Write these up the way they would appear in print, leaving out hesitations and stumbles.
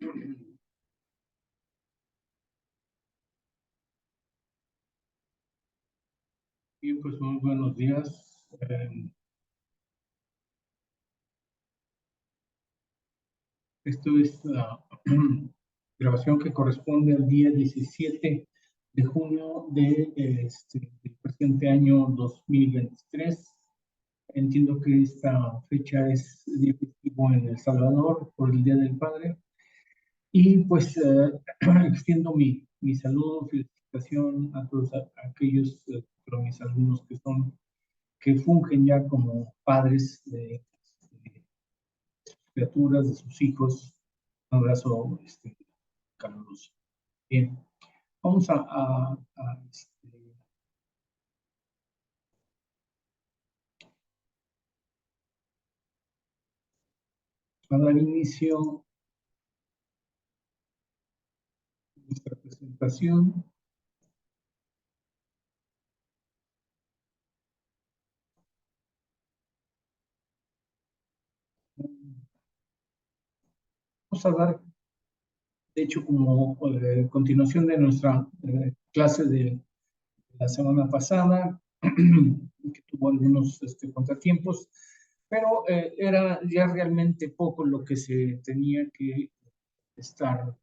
Bien, pues muy buenos días. Esto es la grabación que corresponde al día 17 de junio del presente año 2023. Entiendo que esta fecha es día festivo en El Salvador por el Día del Padre. Y pues extiendo mi saludo, felicitación a todos aquellos mis alumnos que fungen ya como padres de criaturas, de sus hijos. Un abrazo caluroso. Bien, vamos a dar inicio a nuestra presentación. Vamos a dar, de hecho, como continuación de nuestra clase de la semana pasada, que tuvo algunos contratiempos, pero era ya realmente poco lo que se tenía que estar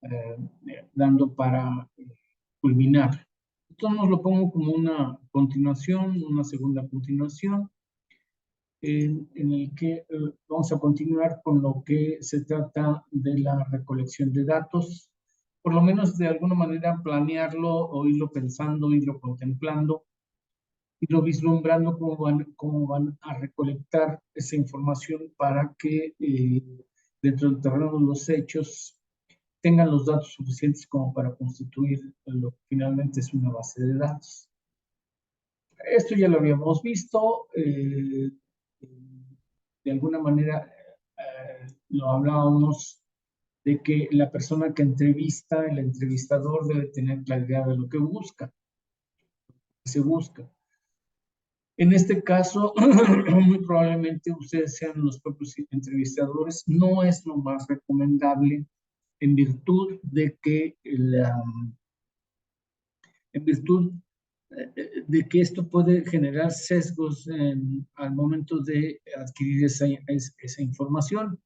eh, dando para culminar. Esto nos lo pongo como una continuación, una segunda continuación, en el que vamos a continuar con lo que se trata de la recolección de datos, por lo menos de alguna manera planearlo o irlo pensando, irlo contemplando, irlo vislumbrando cómo van a recolectar esa información para que dentro del terreno de los hechos tengan los datos suficientes como para constituir lo que finalmente es una base de datos. Esto ya lo habíamos visto, de alguna manera lo hablábamos de que la persona que entrevista, el entrevistador debe tener claridad de lo que busca, que se busca. En este caso, muy probablemente ustedes sean los propios entrevistadores. No es lo más recomendable en virtud de que esto puede generar sesgos al momento de adquirir esa información.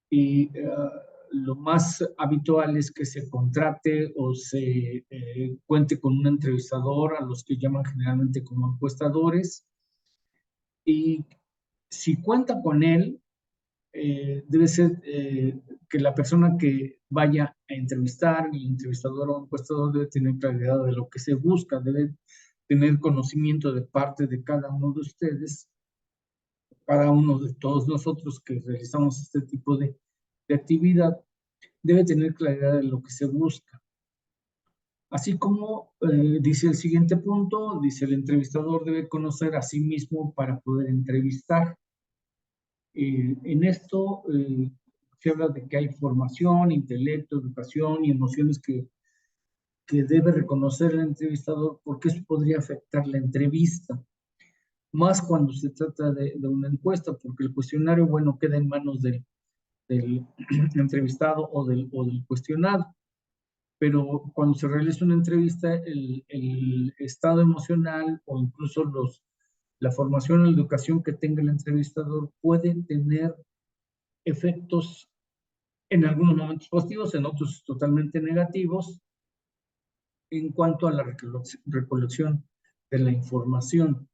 Y lo más habitual es que se contrate o se cuente con un entrevistador, a los que llaman generalmente como encuestadores, y si cuenta con él, debe ser que la persona que vaya a entrevistar, el entrevistador o encuestador, debe tener claridad de lo que se busca, debe tener conocimiento de parte de cada uno de ustedes, cada uno de todos nosotros que realizamos este tipo de actividad, debe tener claridad de lo que se busca. Así como dice el siguiente punto, dice el entrevistador debe conocer a sí mismo para poder entrevistar. En esto se habla de que hay formación, intelecto, educación y emociones que debe reconocer el entrevistador, porque eso podría afectar la entrevista, más cuando se trata de una encuesta, porque el cuestionario, bueno, queda en manos del entrevistado o del cuestionado. Pero cuando se realiza una entrevista, el estado emocional o incluso la formación o la educación que tenga el entrevistador pueden tener efectos en algunos momentos positivos, en otros totalmente negativos, en cuanto a la recolección de la información.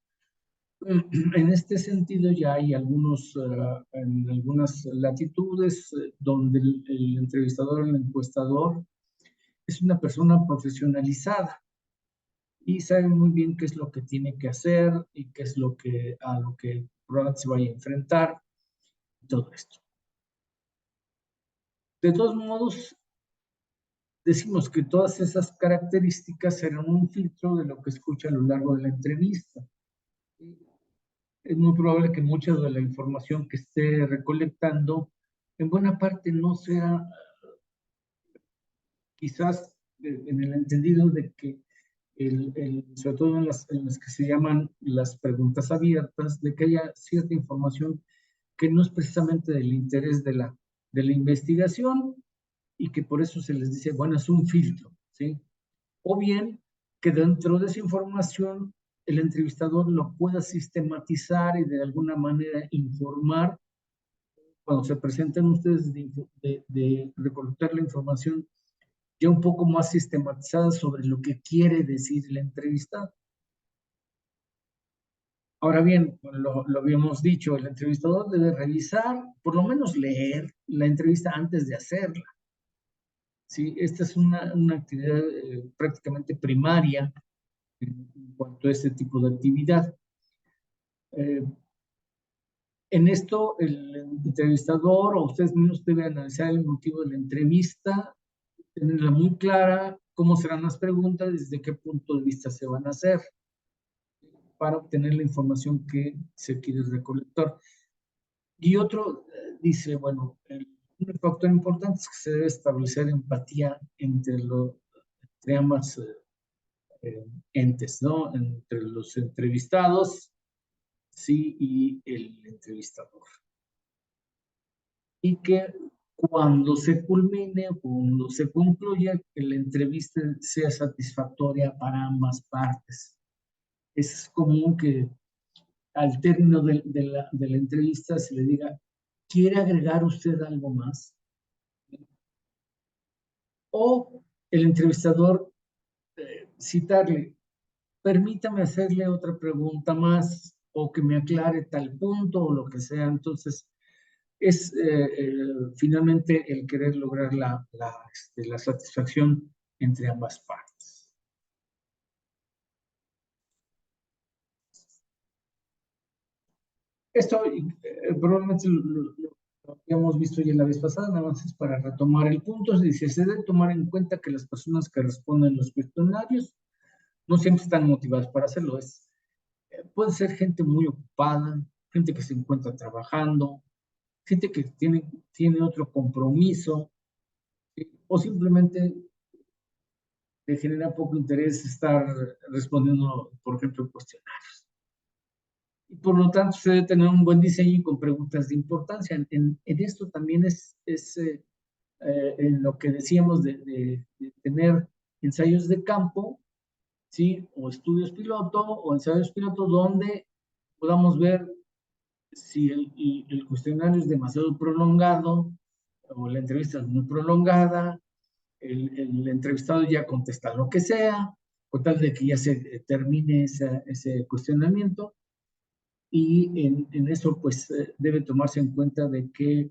En este sentido ya hay en algunas latitudes donde el entrevistador o el encuestador es una persona profesionalizada y sabe muy bien qué es lo que tiene que hacer y qué es a lo que probablemente se vaya a enfrentar, todo esto. De todos modos, decimos que todas esas características serán un filtro de lo que escucha a lo largo de la entrevista. Es muy probable que mucha de la información que esté recolectando, en buena parte no sea, quizás en el entendido de que, sobre todo en las que se llaman las preguntas abiertas, de que haya cierta información que no es precisamente del interés de la de la investigación y que por eso se les dice, bueno, es un filtro, ¿sí? O bien que dentro de esa información el entrevistador lo pueda sistematizar y de alguna manera informar cuando se presentan ustedes de recolectar la información ya un poco más sistematizada sobre lo que quiere decir la entrevista. Ahora bien, lo habíamos dicho, el entrevistador debe revisar, por lo menos leer la entrevista antes de hacerla. ¿Sí? Esta es una actividad prácticamente primaria en cuanto a este tipo de actividad. En esto, el entrevistador o ustedes mismos deben analizar el motivo de la entrevista, tenerla muy clara, cómo serán las preguntas, desde qué punto de vista se van a hacer, para obtener la información que se quiere recolectar. Y otro dice, bueno, un factor importante es que se debe establecer empatía entre ambas entes, ¿no? Entre los entrevistados, sí, y el entrevistador. Y que cuando se culmine, cuando se concluya, que la entrevista sea satisfactoria para ambas partes. Es común que al término de la entrevista se le diga, ¿quiere agregar usted algo más? O el entrevistador citarle, permítame hacerle otra pregunta más o que me aclare tal punto o lo que sea. Entonces, es finalmente el querer lograr la satisfacción entre ambas partes. Esto probablemente lo habíamos visto ya la vez pasada, nada más es para retomar el punto. Dice, se debe tomar en cuenta que las personas que responden los cuestionarios no siempre están motivadas para hacerlo. Puede ser gente muy ocupada, gente que se encuentra trabajando, gente que tiene otro compromiso, ¿sí? O simplemente le genera poco interés estar respondiendo, por ejemplo, cuestionarios. Y por lo tanto, se debe tener un buen diseño y con preguntas de importancia. En esto también es en lo que decíamos de tener ensayos de campo, ¿sí? O estudios piloto o ensayos piloto donde podamos ver si el cuestionario es demasiado prolongado o la entrevista es muy prolongada, el entrevistado ya contesta lo que sea, con tal de que ya se termine ese cuestionamiento. Y en eso, pues, debe tomarse en cuenta de que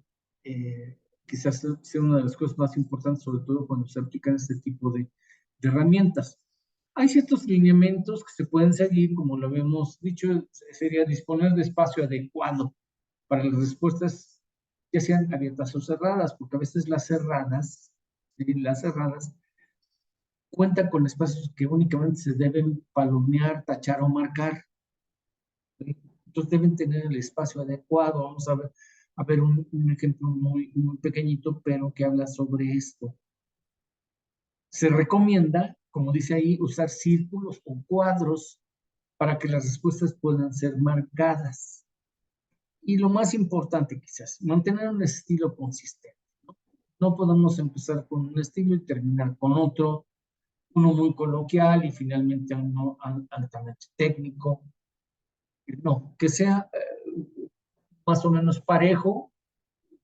quizás sea una de las cosas más importantes, sobre todo cuando se aplican este tipo de herramientas. Hay ciertos lineamientos que se pueden seguir, como lo habíamos dicho, sería disponer de espacio adecuado para las respuestas, ya sean abiertas o cerradas, porque a veces ¿sí? Las cerradas cuentan con espacios que únicamente se deben palomear, tachar o marcar. ¿Sí? Entonces deben tener el espacio adecuado. Vamos a ver un ejemplo muy pequeñito, pero que habla sobre esto. Se recomienda, como dice ahí, usar círculos o cuadros para que las respuestas puedan ser marcadas. Y lo más importante quizás, mantener un estilo consistente. No podemos empezar con un estilo y terminar con otro, uno muy coloquial y finalmente uno altamente técnico. No, que sea más o menos parejo,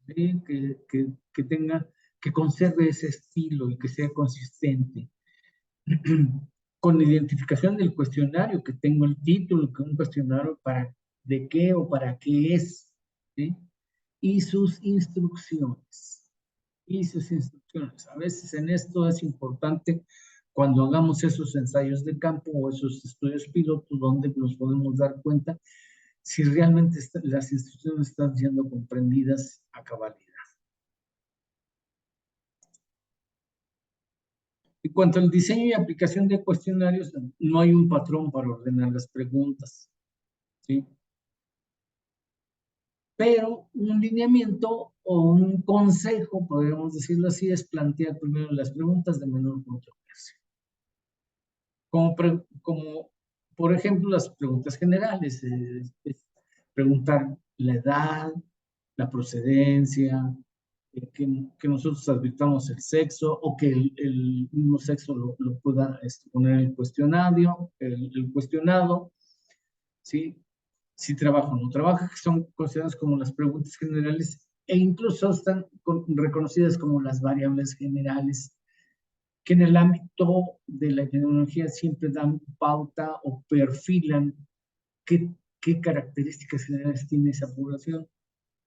¿sí? Que tenga, que conserve ese estilo y que sea consistente. Con identificación del cuestionario, que tengo el título, que un cuestionario para de qué o para qué es, ¿sí? Y sus instrucciones. Y sus instrucciones. A veces en esto es importante cuando hagamos esos ensayos de campo o esos estudios pilotos donde nos podemos dar cuenta si realmente las instrucciones están siendo comprendidas a cabalidad. En cuanto al diseño y aplicación de cuestionarios, no hay un patrón para ordenar las preguntas, ¿sí? Pero un lineamiento o un consejo, podríamos decirlo así, es plantear primero las preguntas de menor controversia. Como por ejemplo, las preguntas generales, es preguntar la edad, la procedencia, que nosotros advirtamos el sexo o que el mismo sexo lo pueda poner en el cuestionario, el cuestionado, ¿sí? Si trabaja o no trabaja, que son consideradas como las preguntas generales e incluso están reconocidas como las variables generales, que en el ámbito de la epidemiología siempre dan pauta o perfilan qué características generales tiene esa población.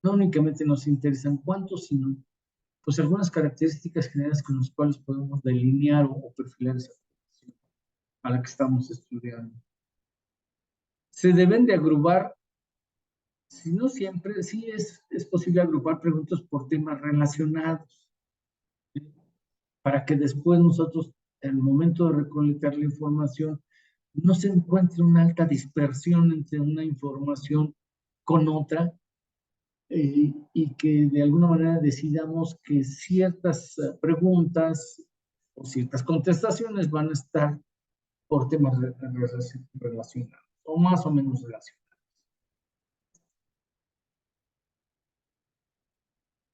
No únicamente nos interesan cuántos, sino pues algunas características generales con las cuales podemos delinear o perfilar esa población a la que estamos estudiando. Se deben de agrupar, si no siempre, sí es posible agrupar preguntas por temas relacionados, ¿sí? Para que después nosotros, en el momento de recolectar la información, no se encuentre una alta dispersión entre una información con otra, y que de alguna manera decidamos que ciertas preguntas o ciertas contestaciones van a estar por temas relacionados o más o menos relacionados.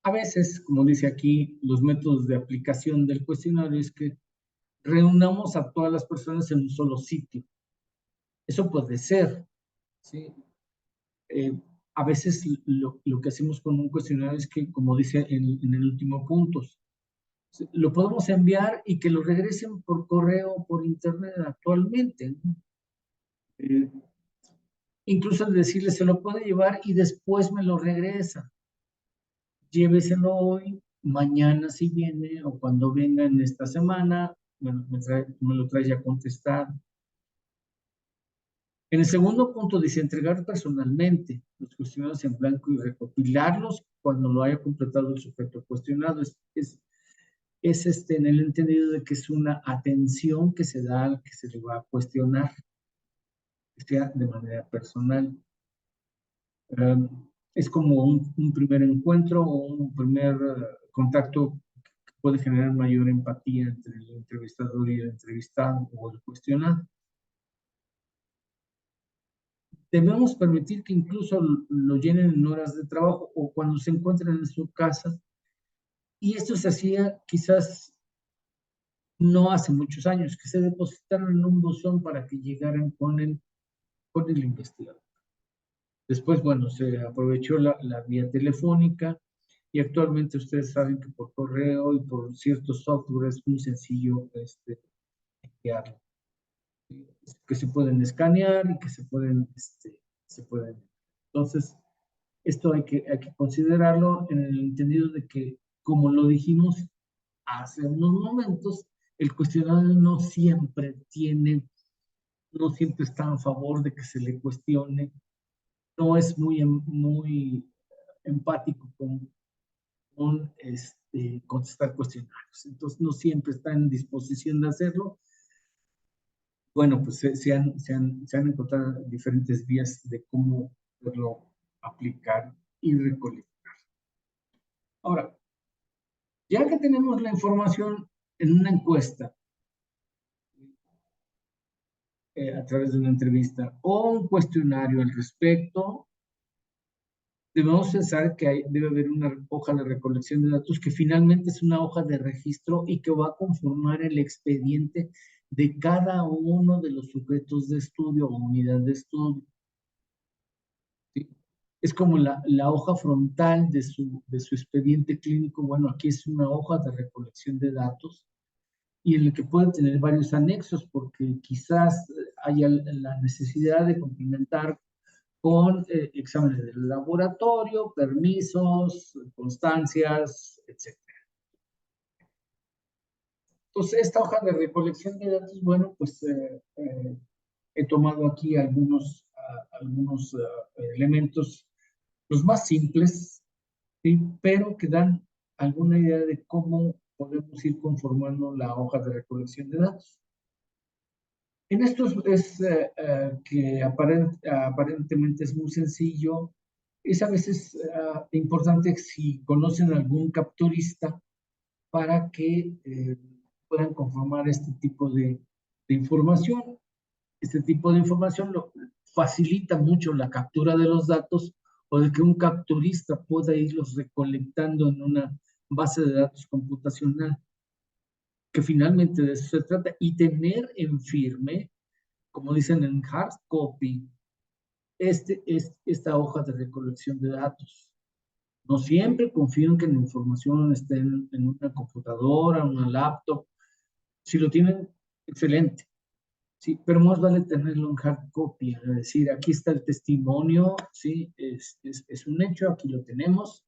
A veces, como dice aquí, los métodos de aplicación del cuestionario es que reunamos a todas las personas en un solo sitio. Eso puede ser, ¿sí? Eh, a veces lo que hacemos con un cuestionario es que, como dice en el último punto, lo podemos enviar y que lo regresen por correo o por internet actualmente, ¿no? Incluso decirle, se lo puede llevar y después me lo regresa. Lléveselo hoy, mañana si viene o cuando venga en esta semana, me lo trae ya contestado. En el segundo punto dice entregar personalmente los cuestionarios en blanco y recopilarlos cuando lo haya completado el sujeto cuestionado. Es en el entendido de que es una atención que se da al que se le va a cuestionar, que sea de manera personal. Es como un primer encuentro o un primer contacto que puede generar mayor empatía entre el entrevistador y el entrevistado o el cuestionado. Debemos permitir que incluso lo llenen en horas de trabajo o cuando se encuentran en su casa. Y esto se hacía quizás no hace muchos años, que se depositaron en un buzón para que llegaran con el investigador. Después, bueno, se aprovechó la vía telefónica y actualmente ustedes saben que por correo y por ciertos software es muy sencillo enviarlo, que se pueden escanear y que se pueden. Entonces, esto hay que considerarlo en el entendido de que, como lo dijimos hace unos momentos, el cuestionario no siempre está a favor de que se le cuestione, no es muy empático con contestar cuestionarios. Entonces, no siempre está en disposición de hacerlo. Bueno, pues se han encontrado diferentes vías de cómo poderlo aplicar y recolectar. Ahora, ya que tenemos la información en una encuesta, a través de una entrevista o un cuestionario al respecto, debemos pensar que debe haber una hoja de recolección de datos que finalmente es una hoja de registro y que va a conformar el expediente de cada uno de los sujetos de estudio o unidad de estudio, ¿sí? Es como la hoja frontal de su expediente clínico. Bueno, aquí es una hoja de recolección de datos y en el que pueden tener varios anexos porque quizás haya la necesidad de complementar con exámenes del laboratorio, permisos, constancias, etc. Entonces, esta hoja de recolección de datos, bueno, pues he tomado aquí algunos elementos, los más simples, ¿sí? Pero que dan alguna idea de cómo podemos ir conformando la hoja de recolección de datos. En esto es que aparentemente es muy sencillo. Es a veces importante si conocen algún capturista para que puedan conformar este tipo de información. Este tipo de información facilita mucho la captura de los datos o de que un capturista pueda irlos recolectando base de datos computacional, que finalmente de eso se trata, y tener en firme, como dicen en hard copy, esta hoja de recolección de datos. No siempre confío en que la información esté en una computadora, una laptop. Si lo tienen, excelente. Sí, pero más vale tenerlo en hard copy, es decir, aquí está el testimonio, sí, es un hecho, aquí lo tenemos.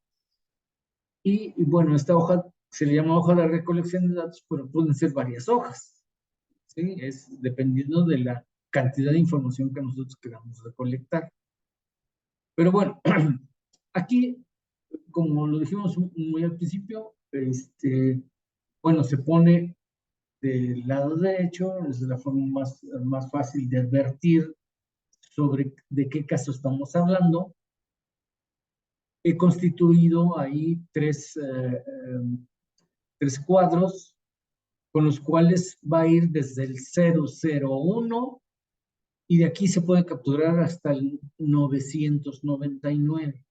Y bueno, esta hoja se le llama hoja de recolección de datos, pero pueden ser varias hojas, ¿sí? Es dependiendo de la cantidad de información que nosotros queramos recolectar. Pero bueno, aquí, como lo dijimos muy al principio, bueno, se pone del lado derecho, es la forma más fácil de advertir sobre de qué caso estamos hablando. He constituido ahí tres cuadros con los cuales va a ir desde el 001 y de aquí se puede capturar hasta el 999.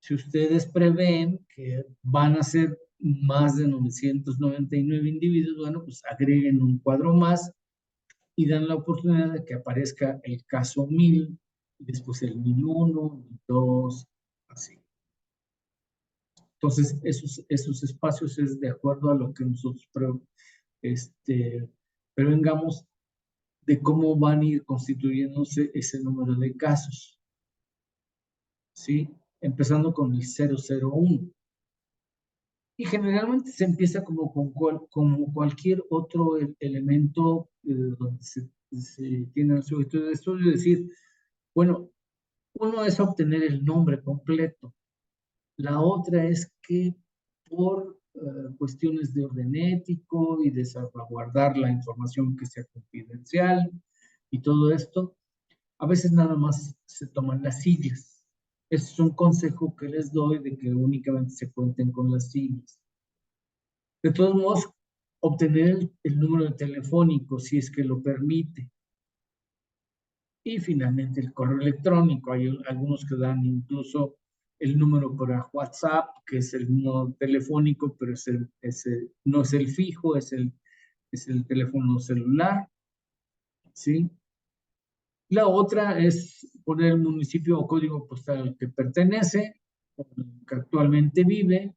Si ustedes prevén que van a ser más de 999 individuos, bueno, pues agreguen un cuadro más y dan la oportunidad de que aparezca el caso 1000, y después el 1001, 1002, así. Entonces, esos espacios es de acuerdo a lo que nosotros prevengamos de cómo van a ir constituyéndose ese número de casos, ¿sí? Empezando con el 001. Y generalmente se empieza como cualquier otro elemento donde se tiene el sujeto de estudio, es decir, bueno, uno es obtener el nombre completo, la otra es que por cuestiones de orden ético y de salvaguardar la información que sea confidencial y todo esto, a veces nada más se toman las siglas. Ese es un consejo que les doy de que únicamente se cuenten con las siglas. De todos modos, obtener el número telefónico si es que lo permite. Y finalmente el correo electrónico. Hay algunos que dan incluso el número para WhatsApp, que es el número telefónico, pero no es el fijo, es el teléfono celular, ¿sí? La otra es poner el municipio o código postal al que pertenece, que actualmente vive,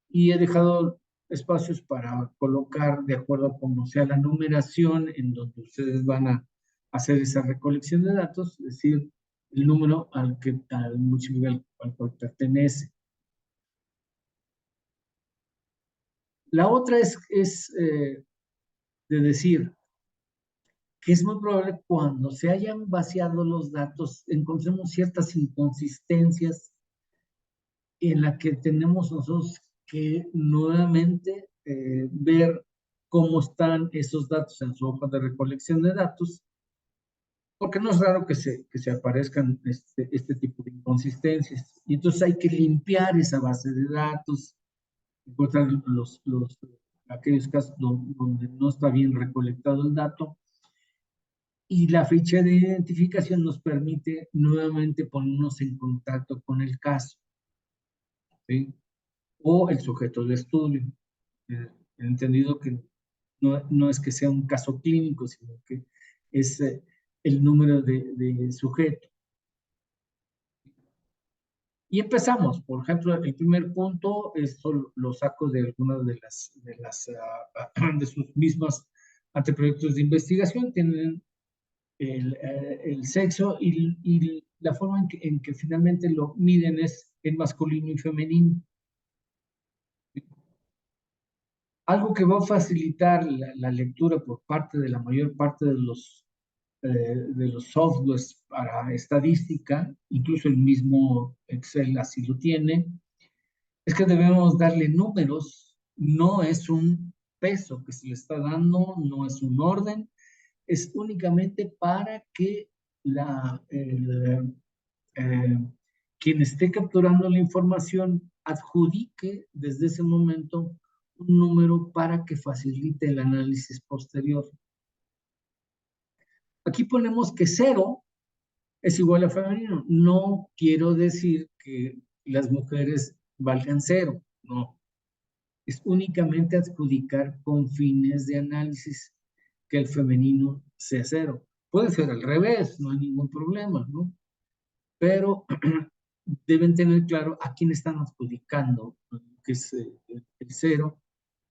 y he dejado espacios para colocar de acuerdo a cómo sea la numeración en donde ustedes van a hacer esa recolección de datos, es decir, el número al municipio al cual pertenece. La otra es de decir que es muy probable cuando se hayan vaciado los datos encontremos ciertas inconsistencias en la que tenemos nosotros que nuevamente ver cómo están esos datos en su hoja de recolección de datos, porque no es raro que se aparezcan este tipo de inconsistencias. Y entonces hay que limpiar esa base de datos, encontrar aquellos casos donde no está bien recolectado el dato, y la ficha de identificación nos permite nuevamente ponernos en contacto con el caso, ¿sí? O el sujeto de estudio. He entendido que no es que sea un caso clínico, sino que es el número de sujeto. Y empezamos, por ejemplo, el primer punto, esto lo saco de algunas de sus mismas anteproyectos de investigación, tienen el sexo y la forma en que finalmente lo miden es en masculino y femenino. Algo que va a facilitar la lectura por parte de la mayor parte de los softwares para estadística, incluso el mismo Excel así lo tiene, es que debemos darle números, no es un peso que se le está dando, no es un orden, es únicamente para que eh, quien esté capturando la información adjudique desde ese momento un número para que facilite el análisis posterior. Aquí ponemos que 0 es igual a femenino. No quiero decir que las mujeres valgan cero. No, es únicamente adjudicar con fines de análisis que el femenino sea cero. Puede ser al revés, no hay ningún problema, ¿no? Pero deben tener claro a quién están adjudicando, que es el cero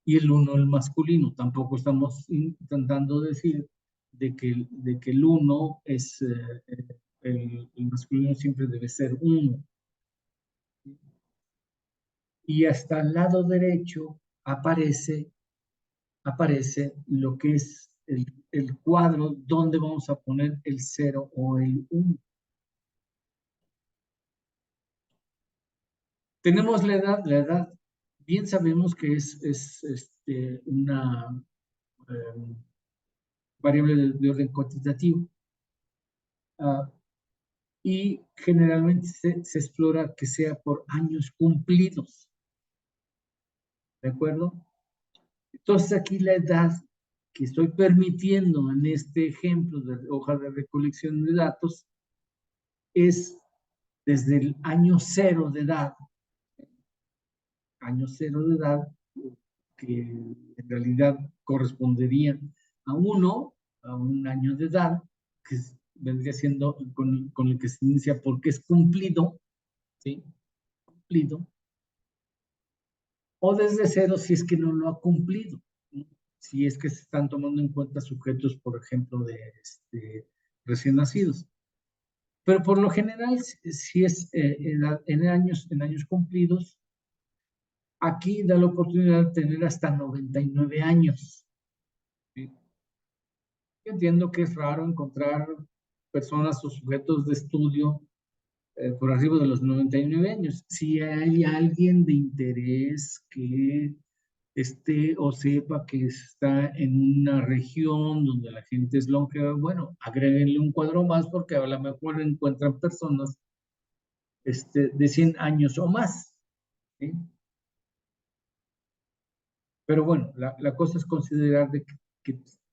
y el uno el masculino. Tampoco estamos intentando decir de que el uno es, el masculino siempre debe ser uno. Y hasta el lado derecho aparece lo que es el cuadro donde vamos a poner el 0 o el 1. Tenemos la edad, bien sabemos que es una variable de orden cuantitativo. Y generalmente se explora que sea por años cumplidos. ¿De acuerdo? Entonces aquí la edad que estoy permitiendo en este ejemplo de hoja de recolección de datos es desde el año cero de edad, que en realidad correspondería a un año de edad, que vendría siendo con el que se inicia porque es cumplido, ¿sí? Cumplido, o desde cero si es que no lo ha cumplido, ¿no? Si es que se están tomando en cuenta sujetos, por ejemplo, de recién nacidos. Pero por lo general, si es en años cumplidos, aquí da la oportunidad de tener hasta 99 años. ¿Sí? Entiendo que es raro encontrar personas o sujetos de estudio por arriba de los 99 años. Si hay alguien de interés que esté o sepa que está en una región donde la gente es longeva, bueno, agréguenle un cuadro más porque a lo mejor encuentran personas de 100 años o más, ¿sí? Pero bueno, la cosa es considerar de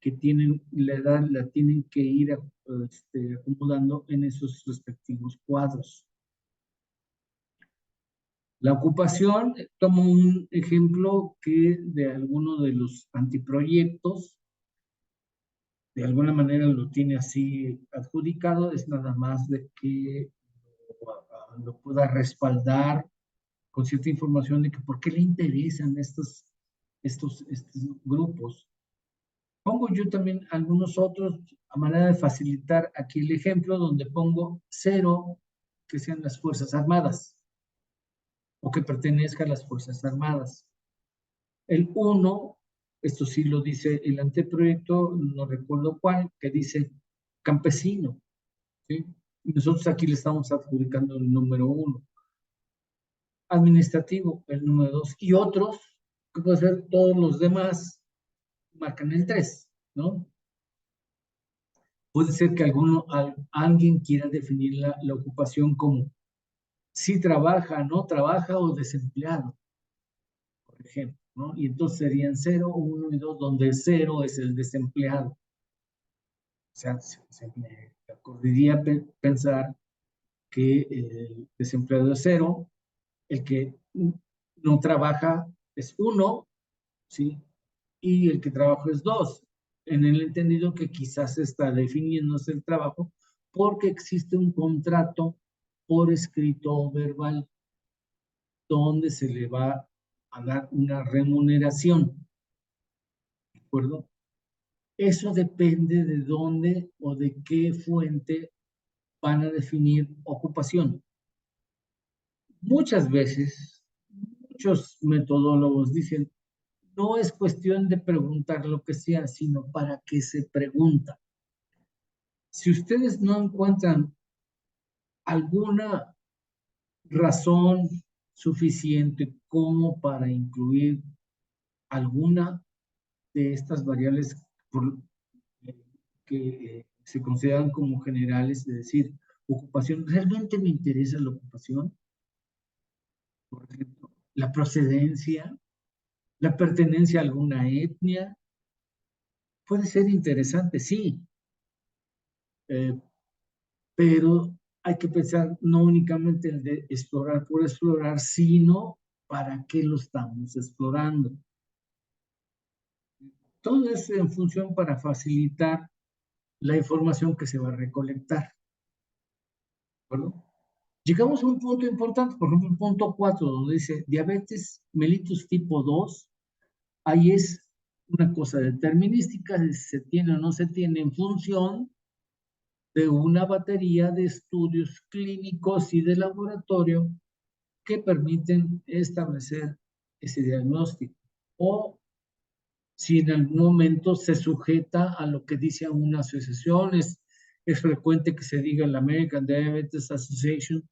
que tienen la edad, la tienen que ir acomodando en esos respectivos cuadros. La ocupación, tomo un ejemplo que de alguno de los anteproyectos, de alguna manera lo tiene así adjudicado, es nada más de que lo pueda respaldar con cierta información de que por qué le interesan estos grupos. Pongo yo también algunos otros a manera de facilitar aquí el ejemplo donde pongo 0 que sean las Fuerzas Armadas o que pertenezca a las Fuerzas Armadas. El 1, esto sí lo dice el anteproyecto, no recuerdo cuál, que dice campesino, ¿sí? Y nosotros aquí le estamos adjudicando el número 1. Administrativo, el número 2. Y otros, que puede ser todos los demás, marcan el 3, ¿no? Puede ser que alguien quiera definir la ocupación como si trabaja, no trabaja o desempleado, por ejemplo, ¿no? Y entonces serían 0, 1 y 2, donde 0 es el desempleado. O sea, se me ocurriría pensar que el desempleado es 0, el que no trabaja es 1, ¿sí? Y el que trabaja es 2, en el entendido que quizás está definiéndose el trabajo porque existe un contrato por escrito o verbal donde se le va a dar una remuneración, ¿de acuerdo? Eso depende de dónde o de qué fuente van a definir ocupación. Muchas veces, muchos metodólogos dicen, no es cuestión de preguntar lo que sea, sino para qué se pregunta. Si ustedes no encuentran alguna razón suficiente como para incluir alguna de estas variables que se consideran como generales, es decir, ocupación, ¿realmente me interesa la ocupación? Por ejemplo, la procedencia, la pertenencia a alguna etnia, puede ser interesante, sí, pero hay que pensar no únicamente el de explorar por explorar, sino ¿para qué lo estamos explorando? Todo es en función para facilitar la información que se va a recolectar. ¿De acuerdo? Llegamos a un punto importante, por ejemplo, el punto 4, donde dice diabetes mellitus tipo 2. Ahí es una cosa determinística, si se tiene o no se tiene en función de una batería de estudios clínicos y de laboratorio que permiten establecer ese diagnóstico. O si en algún momento se sujeta a lo que dice una asociación, es frecuente que se diga la American Diabetes Association,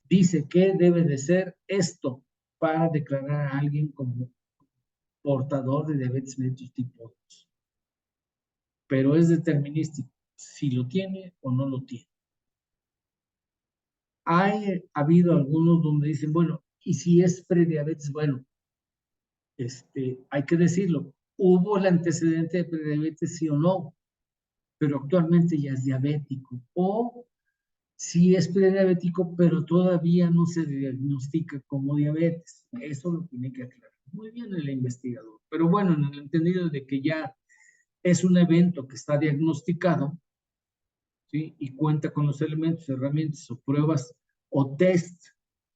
dice que debe de ser esto para declarar a alguien como portador de diabetes mellitus tipo 2. Pero es determinístico si lo tiene o no lo tiene. Ha habido algunos donde dicen, bueno, y si es prediabetes, bueno, hay que decirlo, hubo el antecedente de prediabetes, sí o no, pero actualmente ya es diabético. O si es prediabético, pero todavía no se diagnostica como diabetes. Eso lo tiene que aclarar muy bien el investigador. Pero bueno, en el entendido de que ya es un evento que está diagnosticado, ¿sí? Y cuenta con los elementos, herramientas o pruebas o test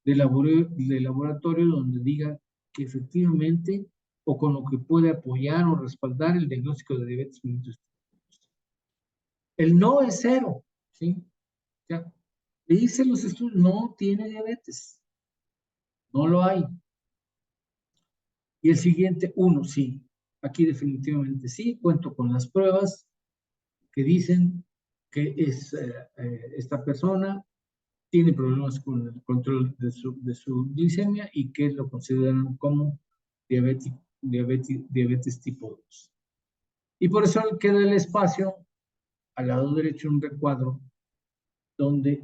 de laboratorio donde diga que efectivamente o con lo que puede apoyar o respaldar el diagnóstico de diabetes mellitus. El no es cero, ¿sí? Ya. Le dicen los estudios, no tiene diabetes, no lo hay. Y el siguiente, uno, sí. Aquí definitivamente sí, cuento con las pruebas que dicen que esta persona tiene problemas con el control de su glicemia y que lo consideran como diabetes tipo 2. Y por eso queda el espacio al lado derecho un recuadro donde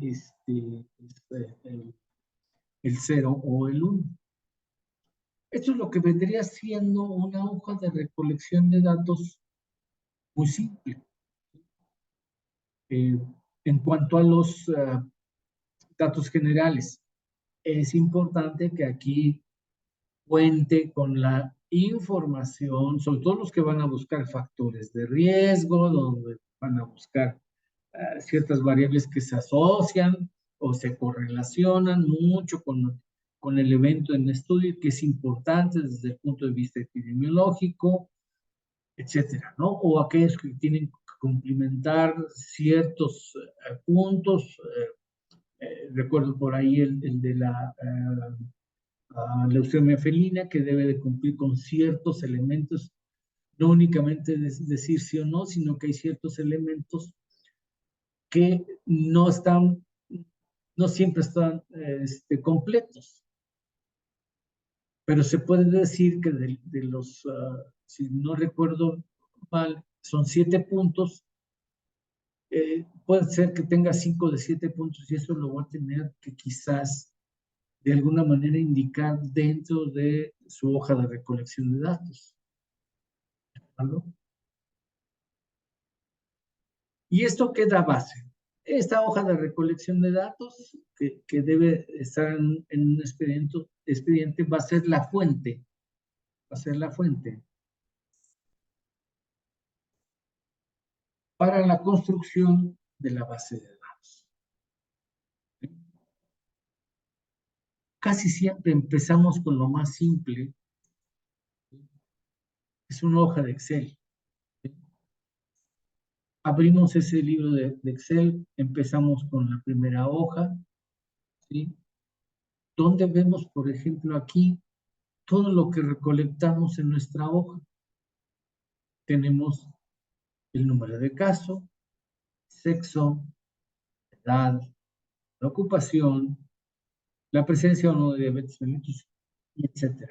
el 0 o el 1. Esto es lo que vendría siendo una hoja de recolección de datos muy simple. En cuanto a los datos generales, es importante que aquí cuente con la información, sobre todo los que van a buscar factores de riesgo, donde van a buscar ciertas variables que se asocian o se correlacionan mucho con el evento en estudio, que es importante desde el punto de vista epidemiológico, etcétera, ¿no? O aquellos que tienen que cumplimentar ciertos puntos. Recuerdo por ahí el de la leucemia felina, que debe de cumplir con ciertos elementos, no únicamente decir sí o no, sino que hay ciertos elementos que no siempre están completos. Pero se puede decir que de los, si no recuerdo mal, son 7 puntos, puede ser que tenga 5 de 7 puntos y eso lo va a tener que quizás de alguna manera indicar dentro de su hoja de recolección de datos. ¿Algo? ¿Y esto qué da base? Esta hoja de recolección de datos que debe estar en un expediente va a ser la fuente, para la construcción de la base de datos. Casi siempre empezamos con lo más simple, es una hoja de Excel. Abrimos ese libro de Excel, empezamos con la primera hoja, ¿sí? Donde vemos, por ejemplo, aquí todo lo que recolectamos en nuestra hoja. Tenemos el número de caso, sexo, edad, la ocupación, la presencia o no de diabetes mellitus, etc.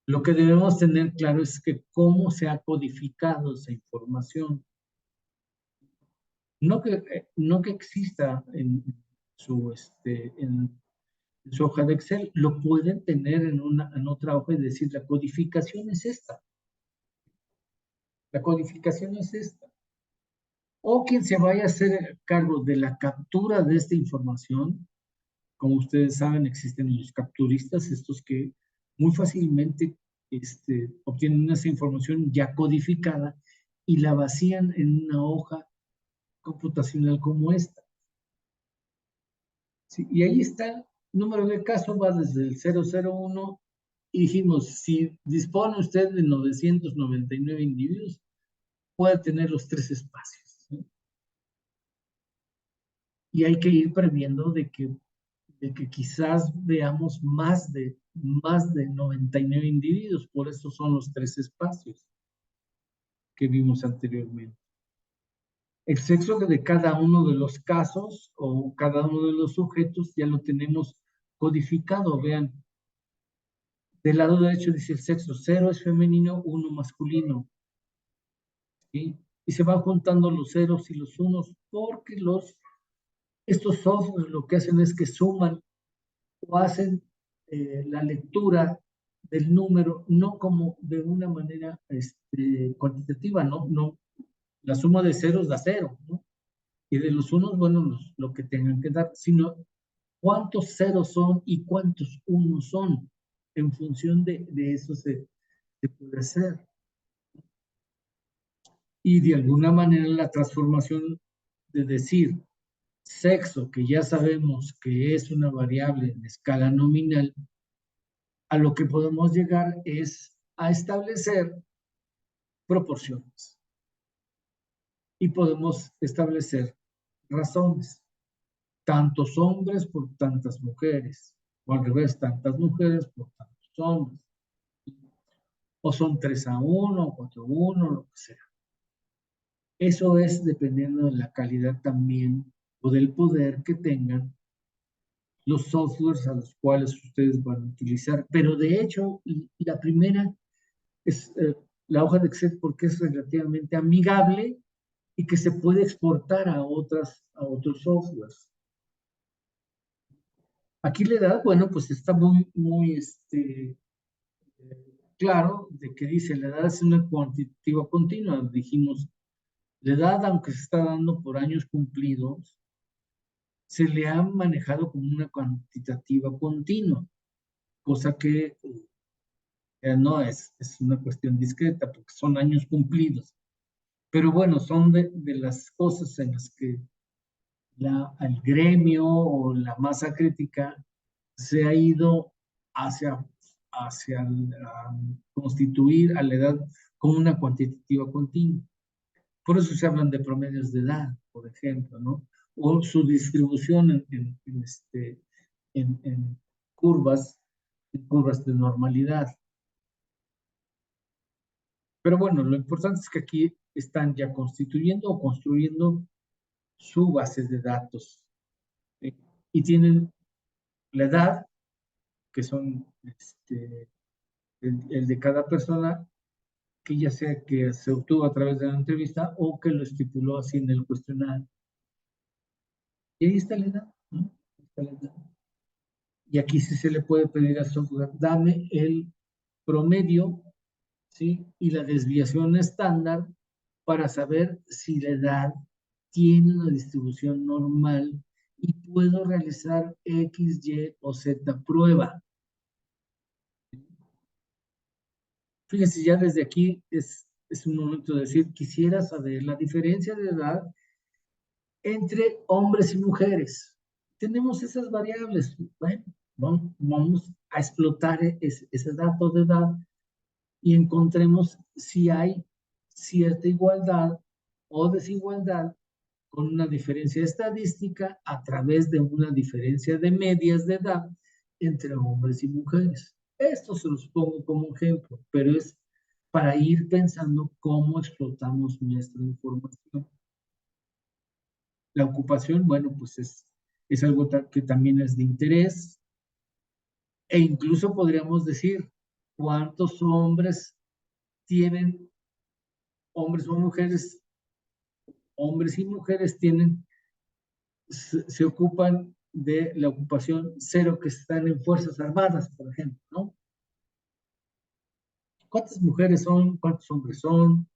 Lo que debemos tener claro es que cómo se ha codificado esa información. No que exista en su, en su hoja de Excel, lo pueden tener en otra hoja y decir, la codificación es esta. La codificación es esta. O quien se vaya a hacer cargo de la captura de esta información, como ustedes saben, existen los capturistas, estos que muy fácilmente obtienen esa información ya codificada y la vacían en una hoja computacional como esta. ¿Sí? Y ahí está el número de caso, va desde el 001 y dijimos, si dispone usted de 999 individuos, puede tener los 3 espacios. ¿Sí? Y hay que ir previendo de que quizás veamos más de 99 individuos, por eso son los 3 espacios que vimos anteriormente. El sexo de cada uno de los casos o cada uno de los sujetos ya lo tenemos codificado. Vean, del lado derecho dice el sexo, 0 es femenino, 1 masculino. ¿Sí? Y se van juntando los ceros y los unos porque estos softwares lo que hacen es que suman o hacen la lectura del número no como de una manera cuantitativa, no, la suma de ceros da 0, ¿no? Y de los unos, bueno, lo que tengan que dar, sino cuántos ceros son y cuántos unos son. En función de eso se puede hacer. Y de alguna manera la transformación de decir sexo, que ya sabemos que es una variable en escala nominal, a lo que podemos llegar es a establecer proporciones. Y podemos establecer razones. Tantos hombres por tantas mujeres, o al revés, tantas mujeres por tantos hombres. O son 3-1, 4-1, lo que sea. Eso es dependiendo de la calidad también o del poder que tengan los softwares a los cuales ustedes van a utilizar. Pero de hecho, la primera es la hoja de Excel porque es relativamente amigable y que se puede exportar a otros softwares. Aquí la edad, bueno, pues está muy claro de que dice la edad es una cuantitativa continua. Dijimos, la edad, aunque se está dando por años cumplidos, se le ha manejado como una cuantitativa continua, cosa que no es una cuestión discreta, porque son años cumplidos. Pero bueno, son de las cosas en las que el gremio o la masa crítica se ha ido hacia constituir a la edad como una cuantitativa continua. Por eso se hablan de promedios de edad, por ejemplo, ¿no? O su distribución en curvas de normalidad. Pero bueno, lo importante es que aquí están ya constituyendo o construyendo su base de datos. ¿Sí? Y tienen la edad, que son el de cada persona, que ya sea que se obtuvo a través de la entrevista o que lo estipuló así en el cuestionario. Y ahí está la edad, ¿no? Está la edad. Y aquí sí se le puede pedir al software, dame el promedio, ¿sí? Y la desviación estándar para saber si la edad tiene una distribución normal y puedo realizar X, Y o Z prueba. Fíjense, ya desde aquí es un momento de decir, quisiera saber la diferencia de edad entre hombres y mujeres. Tenemos esas variables. Bueno, vamos a explotar ese dato de edad y encontremos si hay cierta igualdad o desigualdad con una diferencia estadística a través de una diferencia de medias de edad entre hombres y mujeres. Esto se los pongo como ejemplo, pero es para ir pensando cómo explotamos nuestra información. La ocupación, bueno, pues es algo que también es de interés e incluso podríamos decir cuántos hombres tienen, hombres o mujeres, hombres y mujeres tienen, se ocupan de la ocupación 0 que están en Fuerzas Armadas, por ejemplo, ¿no? ¿Cuántas mujeres son? ¿Cuántos hombres son?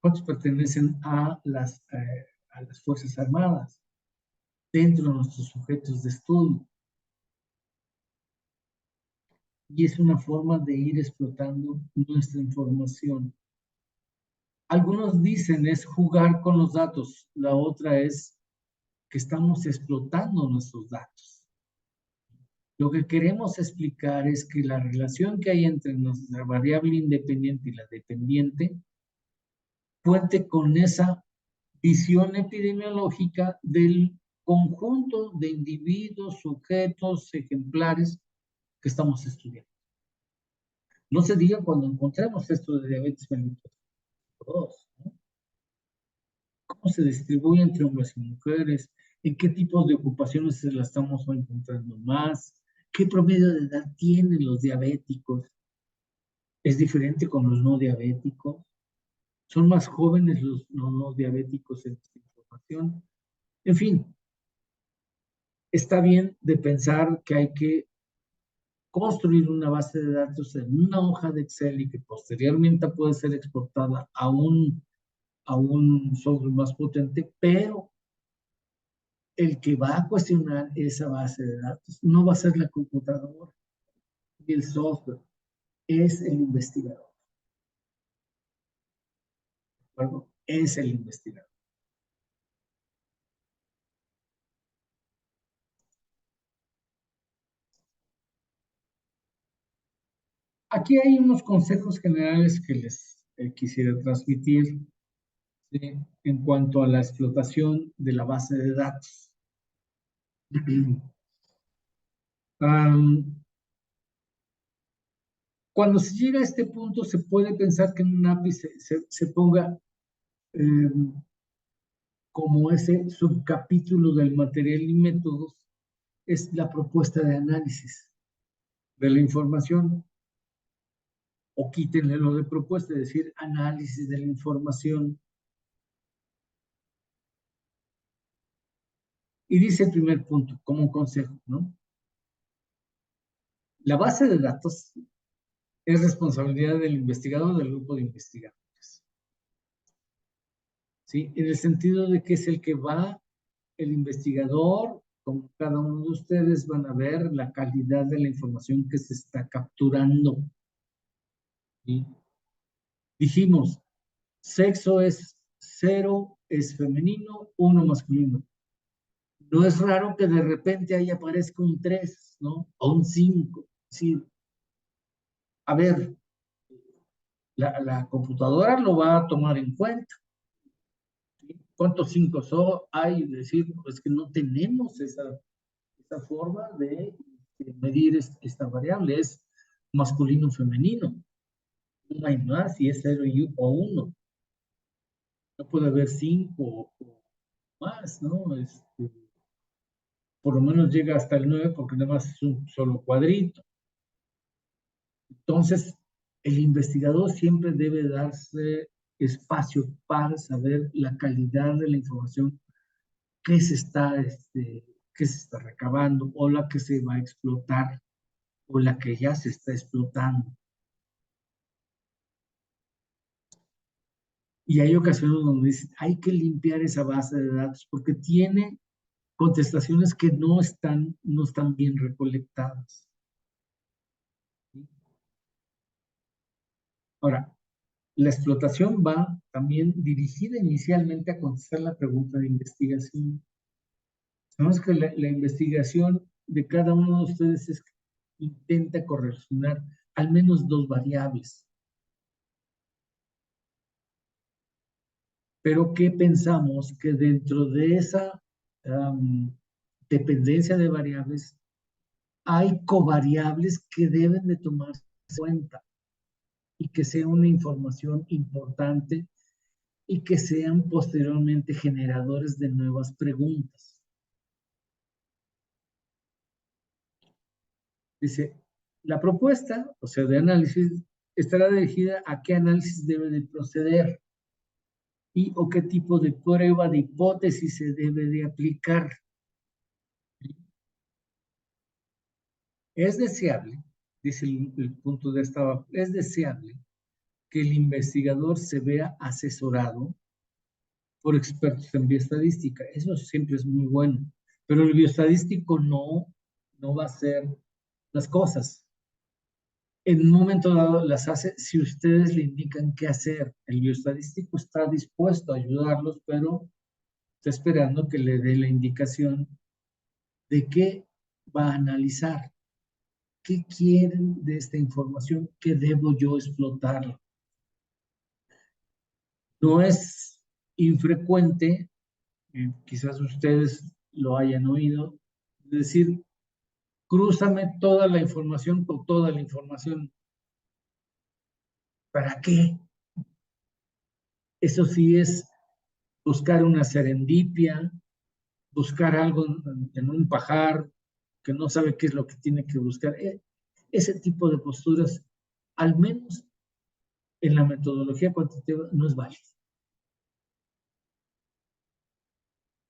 ¿Cuántos pertenecen a las Fuerzas Armadas dentro de nuestros sujetos de estudio? y es una forma de ir explotando nuestra información. Algunos dicen es jugar con los datos, la otra es que estamos explotando nuestros datos. Lo que queremos explicar es que la relación que hay entre nuestra variable independiente y la dependiente cuente con esa visión epidemiológica del conjunto de individuos, sujetos, ejemplares que estamos estudiando. No se diga cuando encontremos esto de diabetes mellitus 2, ¿no? ¿Cómo se distribuye entre hombres y mujeres? ¿En qué tipos de ocupaciones se la estamos encontrando más? ¿Qué promedio de edad tienen los diabéticos? ¿Es diferente con los no diabéticos? ¿Son más jóvenes los no diabéticos en esta información? En fin, está bien de pensar que hay que construir una base de datos en una hoja de Excel y que posteriormente puede ser exportada a un software más potente, pero el que va a cuestionar esa base de datos no va a ser la computadora y el software, es el investigador. ¿De acuerdo? Es el investigador. Aquí hay unos consejos generales que les quisiera transmitir, ¿sí?, en cuanto a la explotación de la base de datos. Cuando se llega a este punto, se puede pensar que en un API se ponga como ese subcapítulo del material y métodos, es la propuesta de análisis de la información, o quítenle lo de propuesta, es decir, análisis de la información. Y dice el primer punto, como consejo, ¿no? La base de datos es responsabilidad del investigador o del grupo de investigadores, ¿sí? En el sentido de que es el que va, el investigador, como cada uno de ustedes, van a ver la calidad de la información que se está capturando, ¿sí? Dijimos, sexo es 0, es femenino, 1 masculino. No es raro que de repente ahí aparezca un 3, ¿no? O un 5. Sí. A ver, la computadora lo va a tomar en cuenta, ¿sí? ¿Cuántos 5 hay? Es decir, pues que no tenemos esa forma de medir esta variable. Es masculino o femenino. No hay más, y es 0 o 1. No puede haber 5 o más, ¿no? Por lo menos llega hasta el 9 porque nada más es un solo cuadrito. Entonces, el investigador siempre debe darse espacio para saber la calidad de la información que que se está recabando, o la que se va a explotar, o la que ya se está explotando. Y hay ocasiones donde dicen, hay que limpiar esa base de datos porque tiene contestaciones que no están bien recolectadas. ¿Sí? Ahora, la explotación va también dirigida inicialmente a contestar la pregunta de investigación. Sabemos que la investigación de cada uno de ustedes es que intenta correlacionar al menos 2 variables. Pero ¿qué pensamos? Que dentro de esa dependencia de variables hay covariables que deben de tomarse en cuenta y que sea una información importante y que sean posteriormente generadores de nuevas preguntas. Dice, la propuesta, o sea, de análisis, estará dirigida a qué análisis debe de proceder y o qué tipo de prueba de hipótesis se debe de aplicar. Es deseable, dice el punto de esta, es deseable que el investigador se vea asesorado por expertos en bioestadística. Eso siempre es muy bueno, pero el bioestadístico no va a hacer las cosas. en un momento dado las hace si ustedes le indican qué hacer. El bioestadístico está dispuesto a ayudarlos, pero está esperando que le dé la indicación de qué va a analizar, qué quieren de esta información, qué debo yo explotar. No es infrecuente, quizás ustedes lo hayan oído, decir, crúzame toda la información por toda la información. ¿Para qué? Eso sí es buscar una serendipia, buscar algo en un pajar que no sabe qué es lo que tiene que buscar. Ese tipo de posturas, al menos en la metodología cuantitativa, no es válido.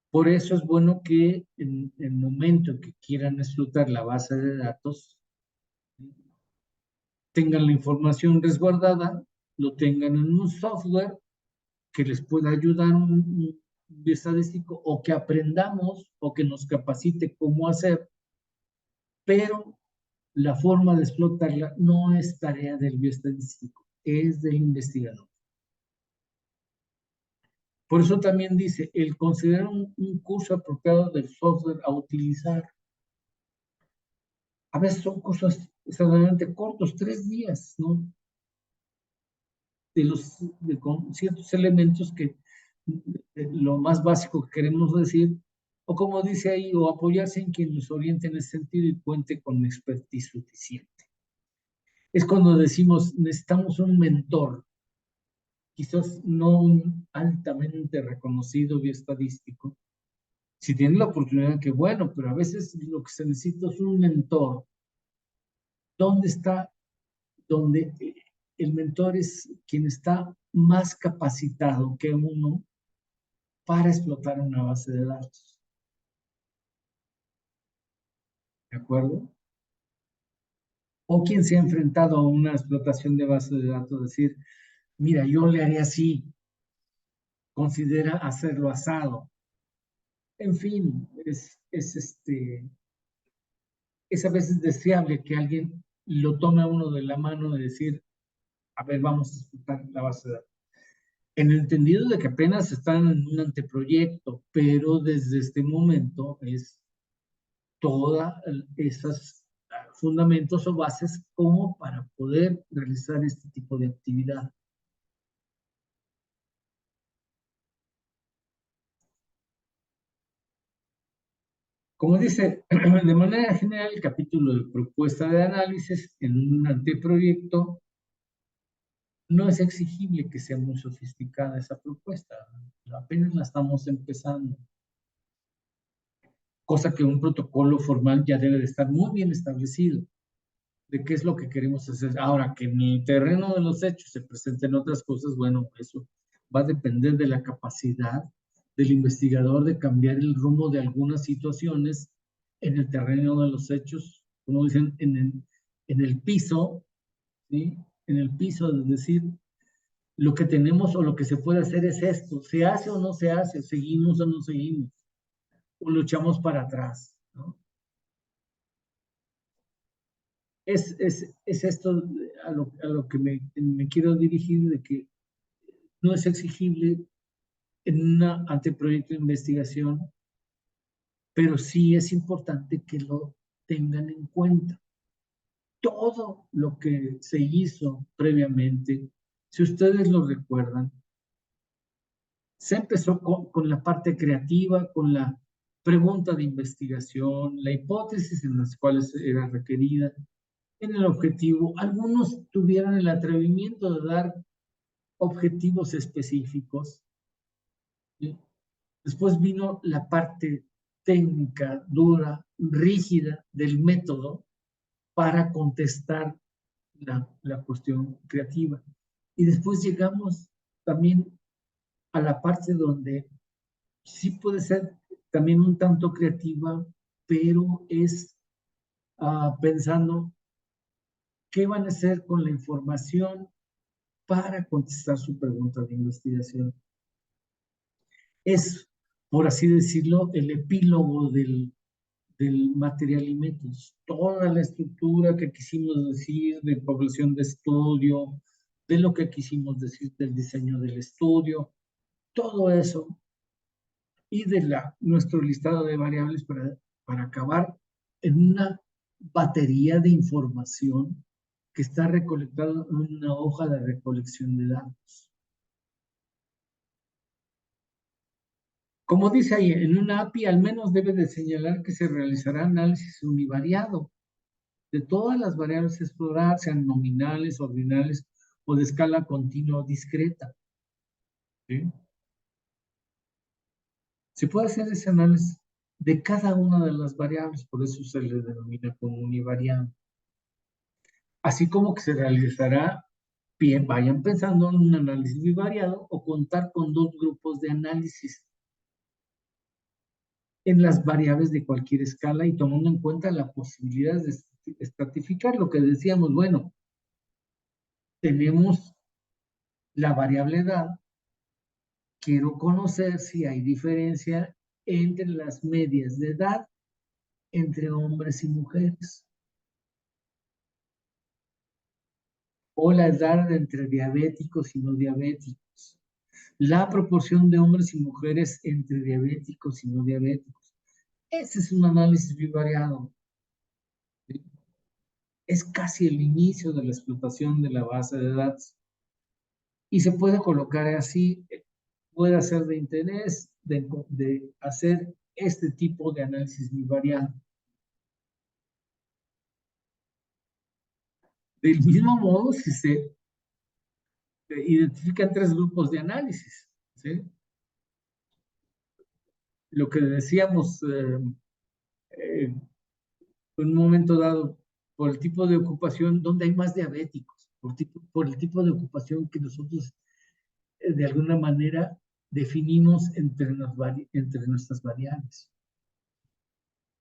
Por eso es bueno que en el momento en que quieran explotar la base de datos, tengan la información resguardada, lo tengan en un software que les pueda ayudar un bioestadístico o que aprendamos o que nos capacite cómo hacer, pero la forma de explotarla no es tarea del bioestadístico, es del investigador. Por eso también dice, el considerar un curso apropiado del software a utilizar. A veces son cursos extraordinariamente cortos, 3 días, ¿no? Con ciertos elementos que lo más básico que queremos decir, o como dice ahí, o apoyarse en quien nos oriente en ese sentido y cuente con expertise suficiente. Es cuando decimos, necesitamos un mentor, quizás no un altamente reconocido bioestadístico. Si tiene la oportunidad, que bueno, pero a veces lo que se necesita es un mentor. ¿Dónde está? Donde el mentor es quien está más capacitado que uno para explotar una base de datos. ¿De acuerdo? O quien se ha enfrentado a una explotación de base de datos, decir, mira, yo le haría así, considera hacerlo asado. En fin, es a veces deseable que alguien lo tome a uno de la mano y decir, a ver, vamos a explotar la base de datos. En el entendido de que apenas están en un anteproyecto, pero desde este momento es todas esas fundamentos o bases como para poder realizar este tipo de actividad. Como dice, de manera general, el capítulo de propuesta de análisis en un anteproyecto no es exigible que sea muy sofisticada esa propuesta, apenas la estamos empezando, cosa que un protocolo formal ya debe de estar muy bien establecido de qué es lo que queremos hacer. Ahora, que en el terreno de los hechos se presenten otras cosas, bueno, eso va a depender de la capacidad del investigador de cambiar el rumbo de algunas situaciones en el terreno de los hechos, como dicen, en el piso, ¿sí? En el piso, es decir, lo que tenemos o lo que se puede hacer es esto, ¿se hace o no se hace? ¿Seguimos o no seguimos? ¿O luchamos para atrás? ¿No? Es esto a lo que me quiero dirigir, de que no es exigible en un anteproyecto de investigación, pero sí es importante que lo tengan en cuenta. Todo lo que se hizo previamente, si ustedes lo recuerdan, se empezó con la parte creativa, con la pregunta de investigación, la hipótesis en las cuales era requerida, en el objetivo. Algunos tuvieron el atrevimiento de dar objetivos específicos, ¿sí? Después vino la parte técnica, dura, rígida del método para contestar la cuestión creativa. Y después llegamos también a la parte donde sí puede ser también un tanto creativa, pero es pensando qué van a hacer con la información para contestar su pregunta de investigación. Es, por así decirlo, el epílogo del material y métodos. Toda la estructura que quisimos decir de población de estudio, de lo que quisimos decir del diseño del estudio, todo eso y de nuestro listado de variables para acabar en una batería de información que está recolectada en una hoja de recolección de datos. Como dice ahí, en una API al menos debe de señalar que se realizará análisis univariado de todas las variables a explorar, sean nominales, ordinales o de escala continua o discreta. ¿Sí? Se puede hacer ese análisis de cada una de las variables, por eso se le denomina como univariado. Así como que se realizará, bien, vayan pensando en un análisis bivariado o contar con dos grupos de análisis en las variables de cualquier escala y tomando en cuenta la posibilidad de estratificar lo que decíamos, bueno, tenemos la variable edad, quiero conocer si hay diferencia entre las medias de edad entre hombres y mujeres, o la edad entre diabéticos y no diabéticos, la proporción de hombres y mujeres entre diabéticos y no diabéticos. Ese es un análisis bivariado. ¿Sí? Es casi el inicio de la explotación de la base de datos. Y se puede colocar así, puede ser de interés de hacer este tipo de análisis bivariado. Del mismo modo, si se identifican tres grupos de análisis, ¿sí? Lo que decíamos en un momento dado, por el tipo de ocupación, donde hay más diabéticos, por el tipo de ocupación que nosotros de alguna manera definimos entre nuestras variables.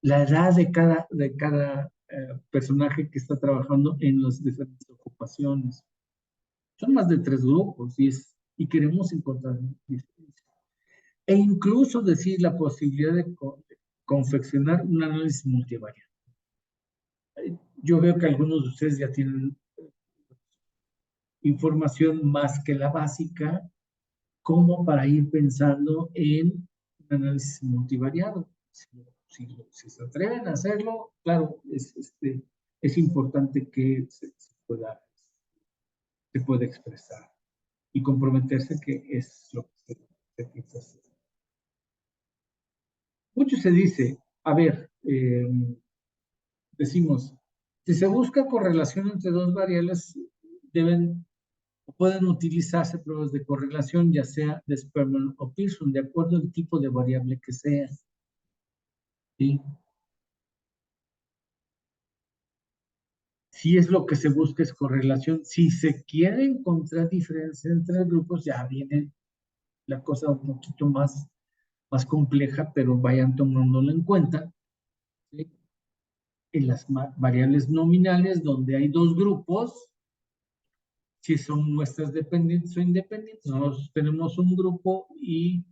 La edad de cada personaje que está trabajando en las diferentes ocupaciones. Son más de tres grupos y queremos encontrar diferencias. E incluso decir la posibilidad de confeccionar un análisis multivariado. Yo veo que algunos de ustedes ya tienen información más que la básica, como para ir pensando en un análisis multivariado. Si se atreven a hacerlo, claro, es importante que se pueda expresar y comprometerse que es lo que se piensa hacer. Mucho se dice, a ver, decimos, si se busca correlación entre dos variables, pueden utilizarse pruebas de correlación, ya sea de Sperman o Pearson, de acuerdo al tipo de variable que sea. ¿Sí? Si es lo que se busca es correlación. Si se quiere encontrar diferencias entre grupos, ya viene la cosa un poquito más compleja, pero vayan tomándolo en cuenta. ¿Sí? En las variables nominales, donde hay dos grupos, si son muestras dependientes o independientes, nosotros tenemos un grupo y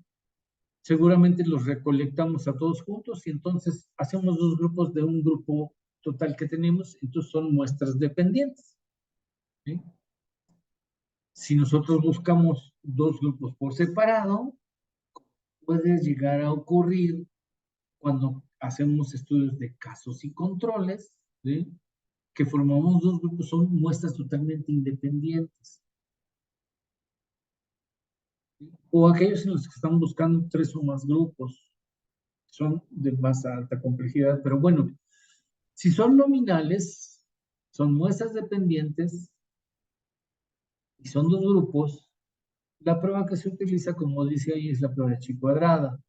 seguramente los recolectamos a todos juntos y entonces hacemos dos grupos de un grupo total que tenemos, entonces son muestras dependientes. ¿Sí? Si nosotros buscamos dos grupos por separado, puede llegar a ocurrir cuando hacemos estudios de casos y controles, ¿sí? Que formamos dos grupos, son muestras totalmente independientes. ¿Sí? O aquellos en los que están buscando tres o más grupos, son de más alta complejidad, pero bueno, si son nominales, son muestras dependientes y son dos grupos, la prueba que se utiliza, como dice ahí, es la prueba de chi cuadrada.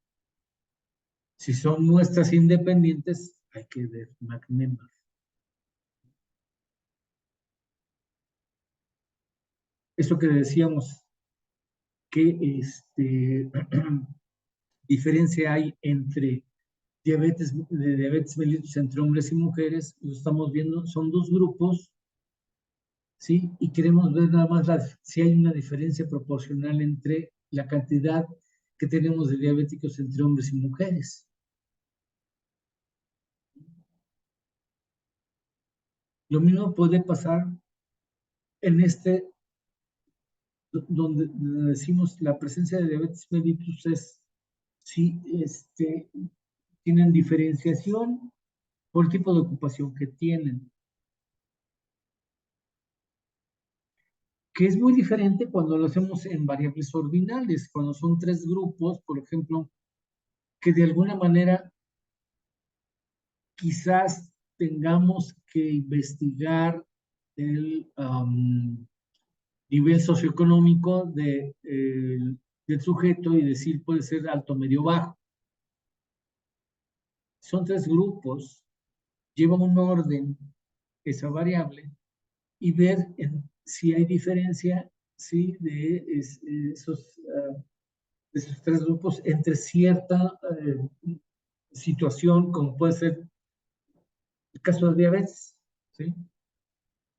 Si son muestras independientes, hay que ver McNemar. Eso que decíamos, que diferencia hay entre diabetes mellitus entre hombres y mujeres, lo estamos viendo, son dos grupos, ¿sí? Y queremos ver nada más si hay una diferencia proporcional entre la cantidad que tenemos de diabéticos entre hombres y mujeres. Lo mismo puede pasar en donde decimos la presencia de diabetes mellitus es si tienen diferenciación por el tipo de ocupación que tienen, que es muy diferente cuando lo hacemos en variables ordinales, cuando son 3 grupos, por ejemplo, que de alguna manera quizás tengamos que investigar el nivel socioeconómico del sujeto y decir puede ser alto, medio, bajo. Son 3 grupos, lleva un orden esa variable y ver si hay diferencia, ¿sí? De esos 3 grupos entre cierta situación, como puede ser el caso de diabetes, ¿sí?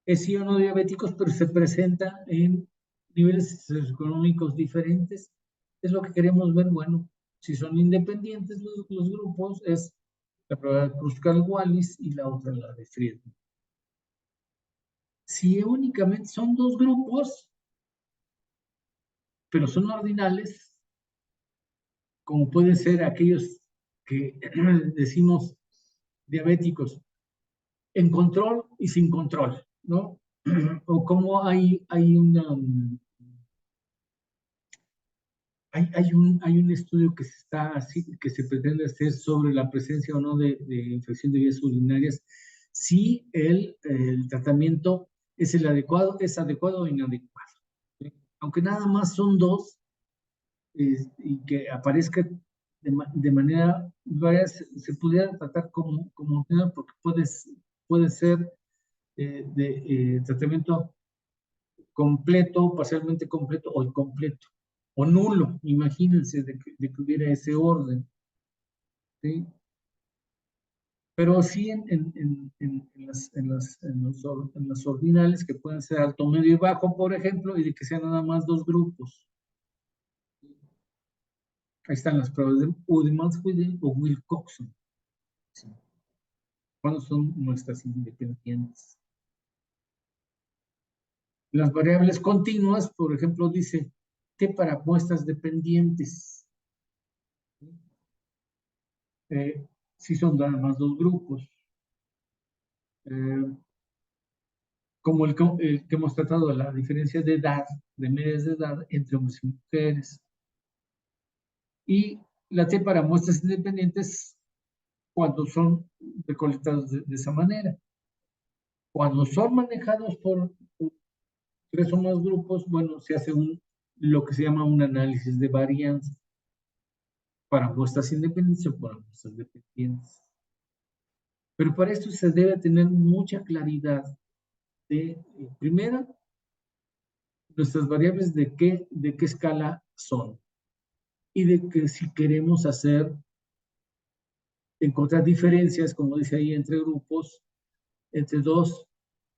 Es sí o no diabéticos, pero se presenta en niveles socioeconómicos diferentes. Es lo que queremos ver. Bueno, si son independientes los grupos, es la prueba de Kruskal-Wallis y la otra la de Friedman. Si únicamente son 2 grupos, pero son ordinales, como pueden ser aquellos que decimos diabéticos, en control y sin control, ¿no? O como hay un estudio que se pretende hacer sobre la presencia o no de infección de vías urinarias, si el tratamiento es adecuado o inadecuado. ¿Sí? Aunque nada más son 2, y que aparezca de manera varias, se pudiera tratar como una, porque puede ser tratamiento completo, parcialmente completo o incompleto, o nulo, imagínense de que hubiera ese orden, ¿sí? Pero sí en las ordinales, que pueden ser alto, medio y bajo, por ejemplo, y de que sean nada más 2 grupos. Ahí están las pruebas de Udman-Widell o Wilcoxon. ¿Sí? Cuando son muestras independientes. Las variables continuas, por ejemplo, dice T para muestras dependientes. Si son nada más 2 grupos. Como el que hemos tratado de la diferencia de edad, de medias de edad entre hombres y mujeres. Y la T para muestras independientes cuando son recolectados de esa manera. Cuando son manejados por 3 o más grupos, bueno, se hace lo que se llama un análisis de varianza para muestras independientes o para muestras dependientes. Pero para esto se debe tener mucha claridad de, primero, nuestras variables de qué escala son y de que si queremos encontrar diferencias, como dice ahí, entre grupos, entre 2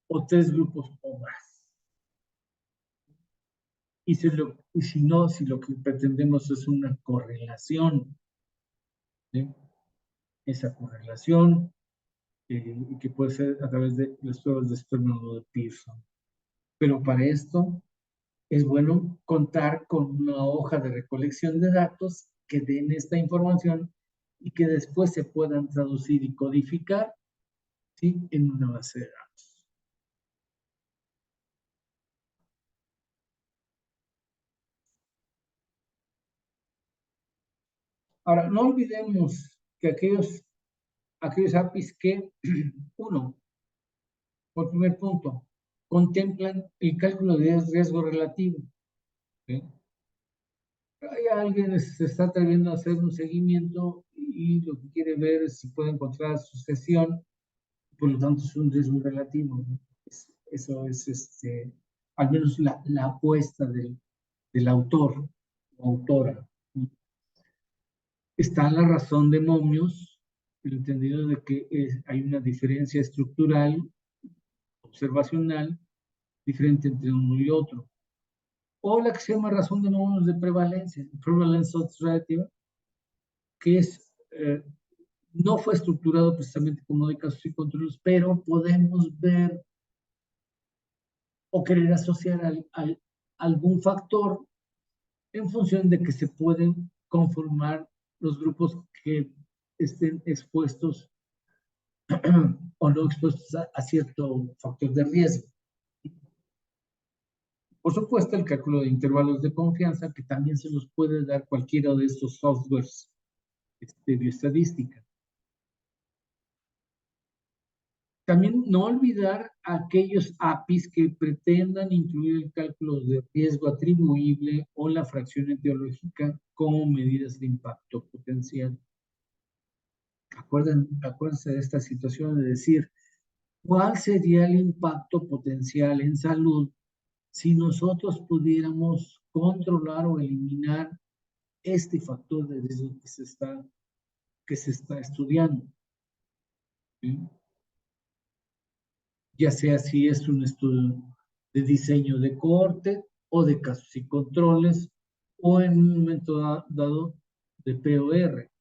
o 3 grupos o más. Y si no, si lo que pretendemos es una correlación, ¿sí? Esa correlación que puede ser a través de las pruebas de Sperman o de Pearson. Pero para esto es bueno contar con una hoja de recolección de datos que den esta información y que después se puedan traducir y codificar, ¿sí? En una base de datos. Ahora, no olvidemos que aquellos APIs que, uno, por primer punto, contemplan el cálculo de riesgo relativo. ¿Sí? Hay alguien que se está atreviendo a hacer un seguimiento y lo que quiere ver es si puede encontrar sucesión, por lo tanto es un riesgo relativo, ¿no? Eso es al menos la apuesta del autor o autora. Está la razón de Momius, el entendido de que hay una diferencia estructural, observacional, diferente entre uno y otro. O la que se llama razón de Momius de prevalencia, prevalence odds ratio, que es No fue estructurado precisamente como de casos y controles, pero podemos ver o querer asociar algún factor en función de que se pueden conformar los grupos que estén expuestos o no expuestos a cierto factor de riesgo. Por supuesto, el cálculo de intervalos de confianza, que también se los puede dar cualquiera de estos softwares de bioestadística. También no olvidar aquellos APIs que pretendan incluir el cálculo de riesgo atribuible o la fracción etiológica como medidas de impacto potencial. Acuérdense de esta situación de decir, ¿cuál sería el impacto potencial en salud si nosotros pudiéramos controlar o eliminar este factor de riesgo que se está estudiando? ¿Sí? Ya sea si es un estudio de diseño de cohorte o de casos y controles, o en un momento dado de POR,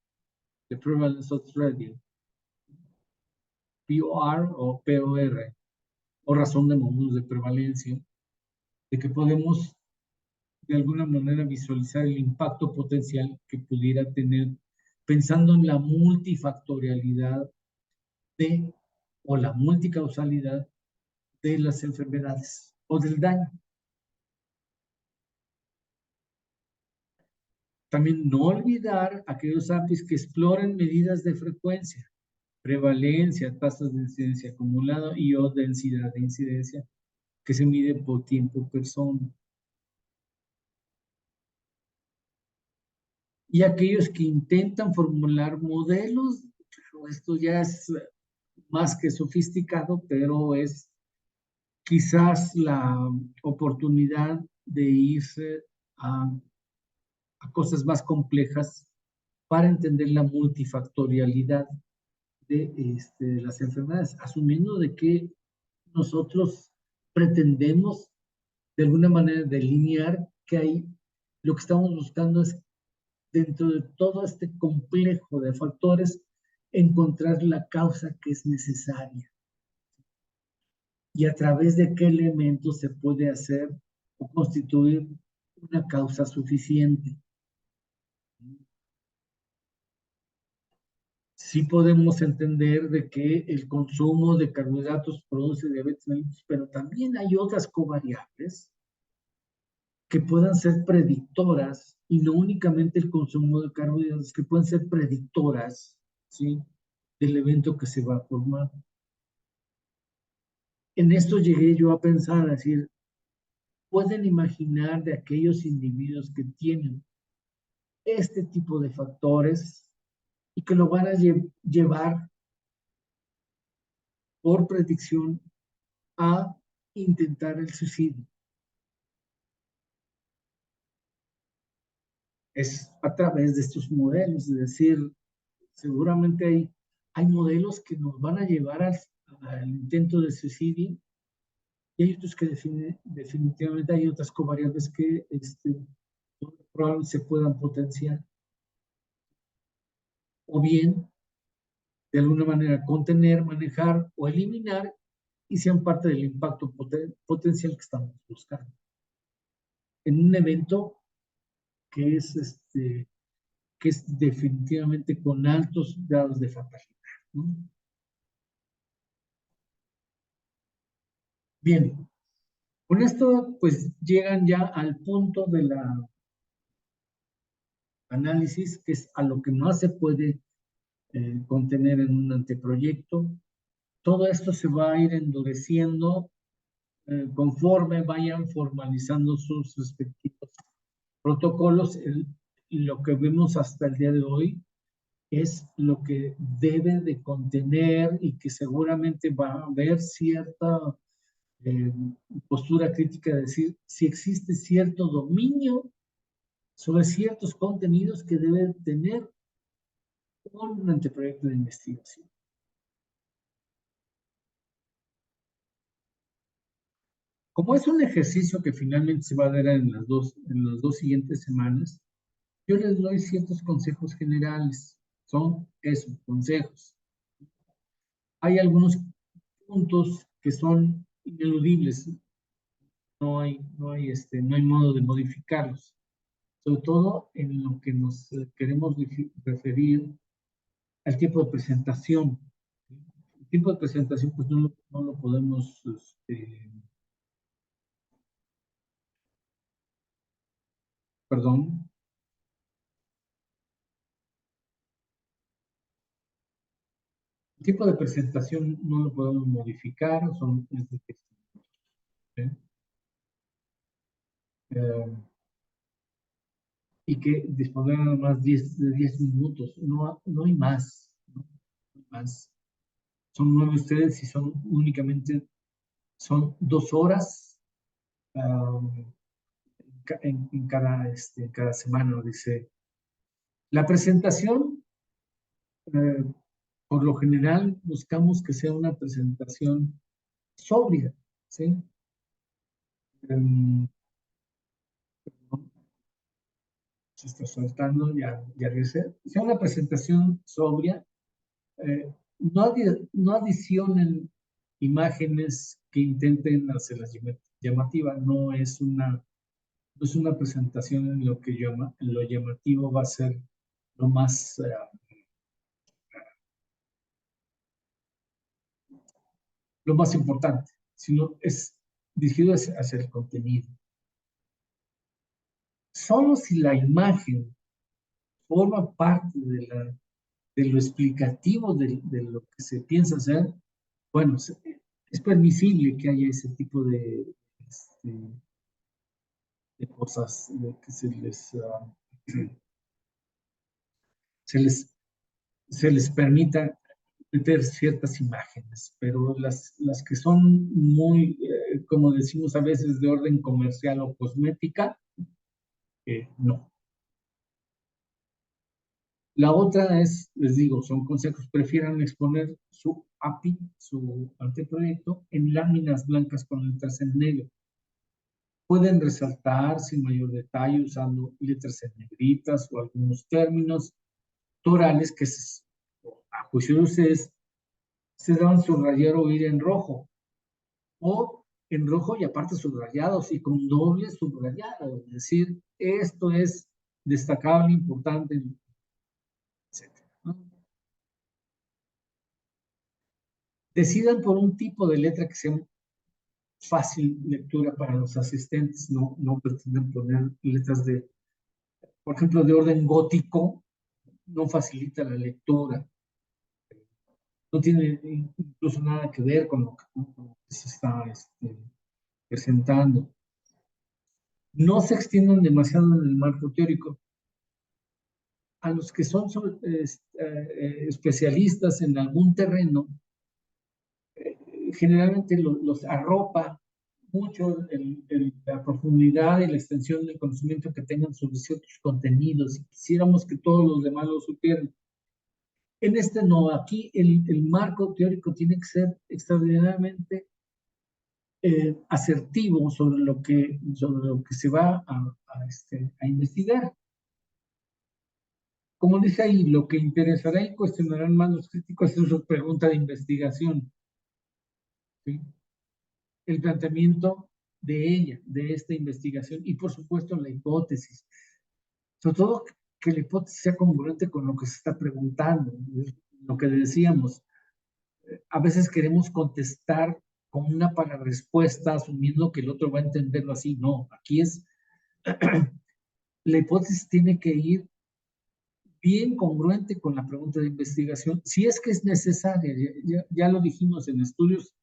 de Prevalence of Trading, POR o POR, o razón de módulos de prevalencia, de que podemos de alguna manera visualizar el impacto potencial que pudiera tener pensando en la multifactorialidad de o la multicausalidad de las enfermedades o del daño. También no olvidar aquellos APIs que exploren medidas de frecuencia, prevalencia, tasas de incidencia acumulada y o densidad de incidencia que se mide por tiempo persona. Y aquellos que intentan formular modelos, esto ya es más que sofisticado, pero es quizás la oportunidad de irse a, a cosas más complejas para entender la multifactorialidad de las enfermedades, asumiendo de que nosotros pretendemos de alguna manera delinear que hay, lo que estamos buscando es dentro de todo este complejo de factores, encontrar la causa que es necesaria y a través de qué elementos se puede hacer o constituir una causa suficiente. Sí podemos entender de que el consumo de carbohidratos produce diabetes mellitus, pero también hay otras covariables que puedan ser predictoras y no únicamente el consumo de carbohidratos, que pueden ser predictoras, ¿sí?, del evento que se va a formar. En esto llegué yo a pensar, a decir, pueden imaginar de aquellos individuos que tienen este tipo de factores y que lo van a llevar por predicción a intentar el suicidio. Es a través de estos modelos, es decir, seguramente hay modelos que nos van a llevar al intento de suicidio y hay otros que definitivamente hay otras covariables que probablemente se puedan potenciar. O bien, de alguna manera, contener, manejar o eliminar y sean parte del impacto potencial que estamos buscando. En un evento que es definitivamente con altos grados de fatalidad, ¿no? Bien, con esto pues llegan ya al punto de la análisis, que es a lo que más se puede contener en un anteproyecto. Todo esto se va a ir endureciendo conforme vayan formalizando sus respectivos protocolos. Lo que vemos hasta el día de hoy es lo que debe de contener y que seguramente va a haber cierta eh, postura crítica de decir si existe cierto dominio sobre ciertos contenidos que debe tener un anteproyecto de investigación. Como es un ejercicio que finalmente se va a dar en las dos siguientes semanas, yo les doy ciertos consejos generales. son esos consejos. Hay algunos puntos que son ineludibles, no hay modo de modificarlos, sobre todo en lo que nos queremos referir al tiempo de presentación. El tiempo de presentación, pues no lo podemos, perdón, el tiempo de presentación no lo podemos modificar, son es de texto, ¿sí? Y que disponer nada más de 10 minutos, no hay más, ¿no? No hay más. Son 9 ustedes y son únicamente, son 2 horas en cada semana, dice. La presentación, eh, por lo general, buscamos que sea una presentación sobria, ¿sí? Um, Se está soltando, ya dice. Sea una presentación sobria, no adicionen imágenes que intenten hacerlas llamativas, no es una presentación en lo que en lo llamativo va a ser lo más, lo más importante, sino es dirigido hacia el contenido. Solo si la imagen forma parte de lo explicativo de lo que se piensa hacer, bueno, es permisible que haya ese tipo este, de cosas que se les, se les permita meter ciertas imágenes, pero las que son muy, como decimos a veces, de orden comercial o cosmética, no. La otra es, les digo, son consejos, prefieran exponer su API, su anteproyecto, en láminas blancas con letras en negro. Pueden resaltar sin mayor detalle usando letras en negritas o algunos términos torales que, a juicio de ustedes, se daban subrayar o ir en rojo, o en rojo y aparte subrayados y con doble subrayado, es decir, esto es destacable, importante, etc., ¿no? Decidan por un tipo de letra que sea fácil lectura para los asistentes, no pretenden poner letras por ejemplo, de orden gótico, no facilita la lectura, no tiene incluso nada que ver con lo que se está presentando. No se extiendan demasiado en el marco teórico. A los que son especialistas en algún terreno, generalmente los arropa mucho la profundidad y la extensión del conocimiento que tengan sobre ciertos contenidos, y quisiéramos que todos los demás lo supieran. En este no, aquí el marco teórico tiene que ser extraordinariamente asertivo sobre lo que se va a investigar. Como dice ahí, lo que interesará y cuestionarán más los críticos es su pregunta de investigación, ¿sí? El planteamiento de ella, de esta investigación, y por supuesto la hipótesis. Sobre todo que la hipótesis sea congruente con lo que se está preguntando, lo que decíamos. A veces queremos contestar con una para respuesta, asumiendo que el otro va a entenderlo así. No, aquí es, la hipótesis tiene que ir bien congruente con la pregunta de investigación, si es que es necesaria. Ya lo dijimos en estudios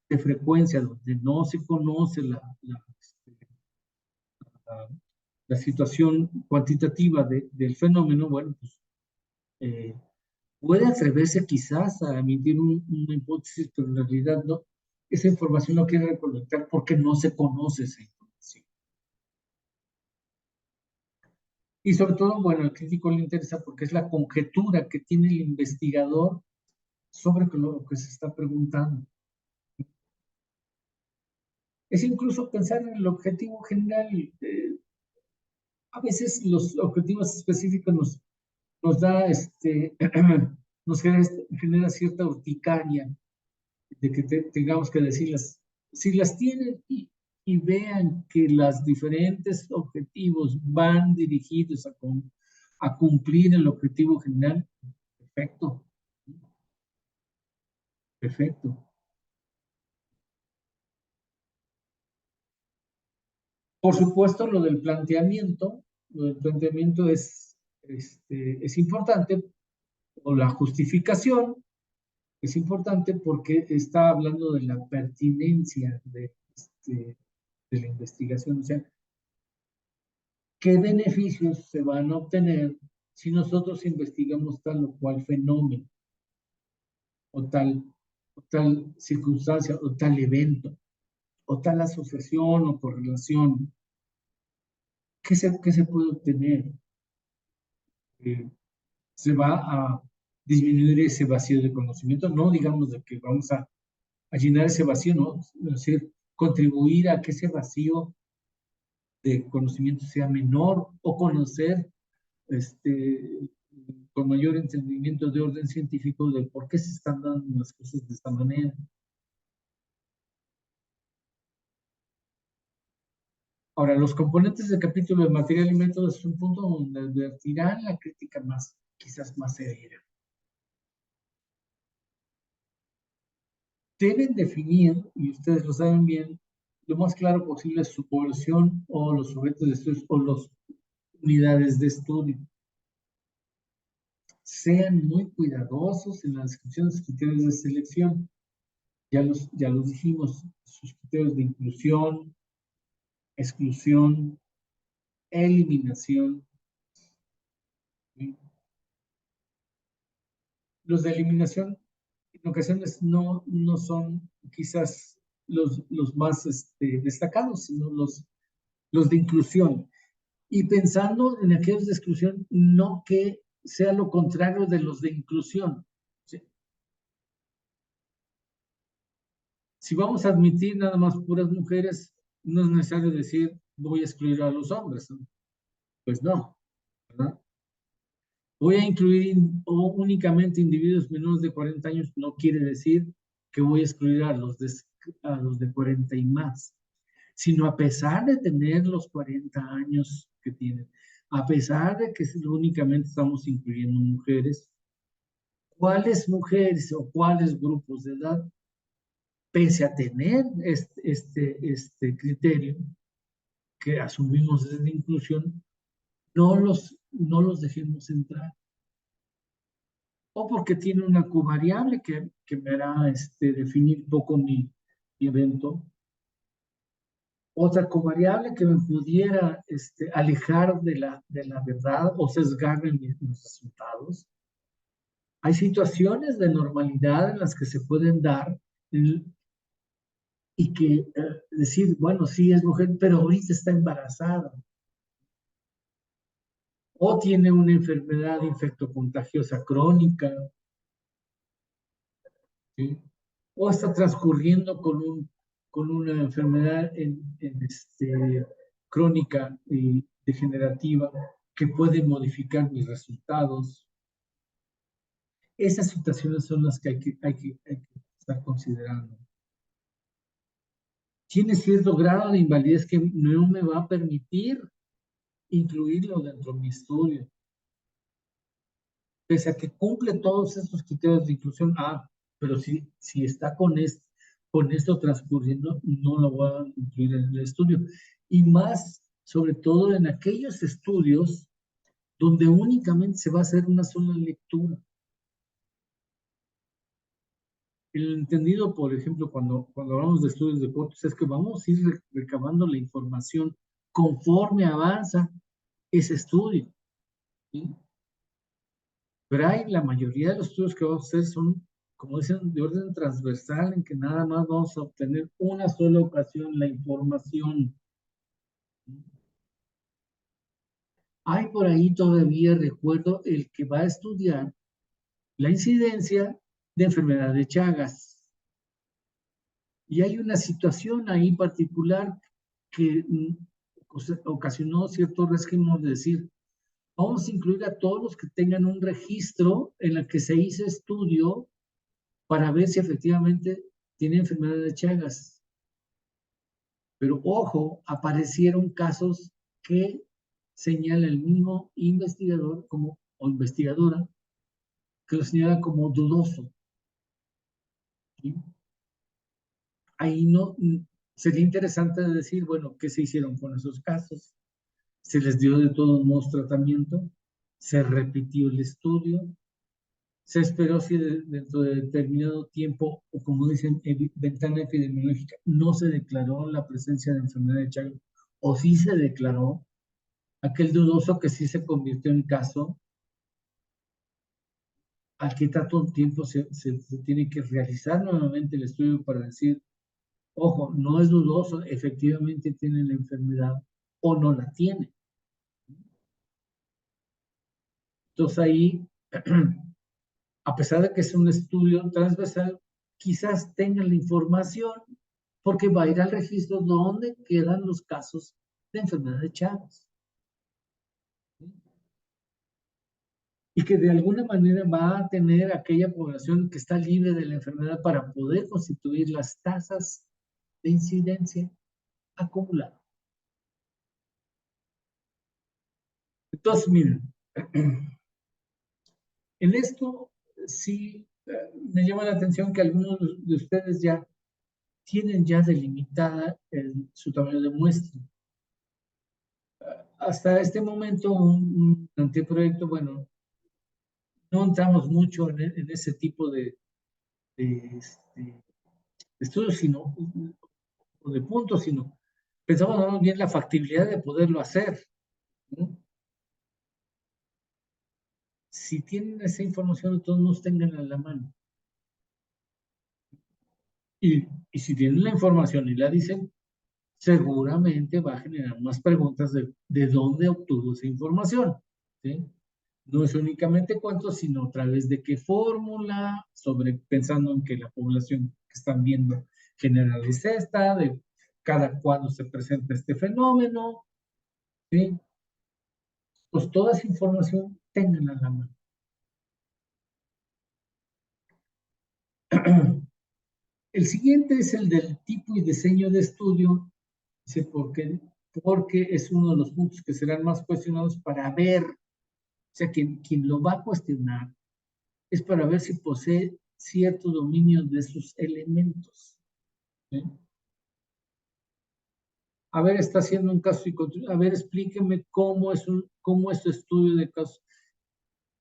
de frecuencia, donde no se conoce la situación cuantitativa del fenómeno, bueno, pues eh, puede atreverse quizás a emitir una hipótesis, pero en realidad no, esa información no quiere recolectar porque no se conoce esa información. Y sobre todo, bueno, al crítico le interesa porque es la conjetura que tiene el investigador sobre lo que se está preguntando. Es incluso pensar en el objetivo general. A veces los objetivos específicos nos da, nos genera cierta urticaria de que tengamos que decirlas. Si las tienen y vean que los diferentes objetivos van dirigidos a cumplir el objetivo general, perfecto, perfecto. Por supuesto, lo del planteamiento es importante, o la justificación es importante porque está hablando de la pertinencia de la investigación, o sea, qué beneficios se van a obtener si nosotros investigamos tal o cual fenómeno, o tal, o tal circunstancia, o tal evento, o tal asociación o correlación. Qué se puede obtener? Eh, Se va a disminuir ese vacío de conocimiento, no digamos de que vamos a llenar ese vacío, ¿no? Es decir, contribuir a que ese vacío de conocimiento sea menor, o conocer con mayor entendimiento de orden científico de por qué se están dando las cosas de esta manera. Ahora, los componentes del capítulo de material y métodos es un punto donde advertirán la crítica más, quizás más severa. Deben definir, y ustedes lo saben bien, lo más claro posible su población o los sujetos de estudios o las unidades de estudio. Sean muy cuidadosos en la descripción de sus criterios de selección. Ya los dijimos, sus criterios de inclusión, exclusión, eliminación. ¿Sí? Los de eliminación en ocasiones no son quizás los más destacados, sino los de inclusión. Y pensando en aquellos de exclusión, no que sea lo contrario de los de inclusión. ¿Sí? Si vamos a admitir nada más puras mujeres, no es necesario decir voy a excluir a los hombres, ¿no? Pues no, ¿verdad? Voy a incluir únicamente individuos menores de 40 años, no quiere decir que voy a excluir a los de 40 y más, sino a pesar de tener los 40 años que tienen, a pesar de que únicamente estamos incluyendo mujeres, ¿cuáles mujeres o cuáles grupos de edad, pese a tener este criterio que asumimos desde la inclusión, no los dejemos entrar? O porque tiene una covariable que me hará definir poco mi evento. Otra covariable que me pudiera alejar de la verdad o sesgar en mis resultados. Hay situaciones de normalidad en las que se pueden dar y que decir, bueno, sí es mujer, pero ahorita está embarazada. O tiene una enfermedad infectocontagiosa crónica, ¿sí? O está transcurriendo con una enfermedad crónica y degenerativa que puede modificar mis resultados. Esas situaciones son las que hay que estar considerando. Tiene cierto grado de invalidez que no me va a permitir incluirlo dentro de mi estudio. Pese a que cumple todos estos criterios de inclusión, pero si está con esto transcurriendo, no lo voy a incluir en el estudio. Y más, sobre todo en aquellos estudios donde únicamente se va a hacer una sola lectura. El entendido, por ejemplo, cuando hablamos de estudios de cortes, es que vamos a ir recabando la información conforme avanza ese estudio, ¿sí? Pero la mayoría de los estudios que vamos a hacer son, como dicen, de orden transversal, en que nada más vamos a obtener una sola ocasión la información. Hay por ahí todavía, recuerdo, el que va a estudiar la incidencia de enfermedad de Chagas. Y hay una situación ahí particular que ocasionó cierto resquemor de decir, Vamos a incluir a todos los que tengan un registro en el que se hizo estudio para ver si efectivamente tiene enfermedad de Chagas. Pero ojo, aparecieron casos que señala el mismo investigador como, o investigadora que lo señala como dudoso. ¿Sí? Ahí no sería interesante decir, bueno, ¿qué se hicieron con esos casos? ¿Se les dio de todos modos tratamiento? ¿Se repitió el estudio? ¿Se esperó si dentro de determinado tiempo, o como dicen, ventana epidemiológica, no se declaró la presencia de enfermedad de Chagas? ¿O sí se declaró? Aquel dudoso que sí se convirtió en caso, ¿al qué tanto tiempo se tiene que realizar nuevamente el estudio para decir, ojo, no es dudoso, efectivamente tiene la enfermedad o no la tiene? Entonces ahí, a pesar de que es un estudio transversal, quizás tenga la información porque va a ir al registro donde quedan los casos de enfermedad de Chagas. Y que de alguna manera va a tener aquella población que está libre de la enfermedad para poder constituir las tasas de incidencia acumulada. Entonces, miren, en esto sí me llama la atención que algunos de ustedes ya tienen ya delimitada su tamaño de muestra. Hasta este momento, un anteproyecto, bueno, no entramos mucho en ese tipo de estudios, sino de puntos, sino pensamos más bien la factibilidad de poderlo hacer, ¿no? Si tienen esa información, todos nos tengan a la mano. Y si tienen la información y la dicen, seguramente va a generar más preguntas de dónde obtuvo esa información. ¿Sí? No es únicamente cuánto, sino a través de qué fórmula, sobre, pensando en que la población que están viendo general es esta, de cada cuándo se presenta este fenómeno. ¿Sí? Pues toda esa información tengan a la mano. El siguiente es el del tipo y diseño de estudio. Dice, porque es uno de los puntos que serán más cuestionados para ver, o sea, quien lo va a cuestionar es para ver si posee cierto dominio de sus elementos. ¿Sí? A ver, está haciendo un caso y a ver, explíqueme cómo es su estudio de caso,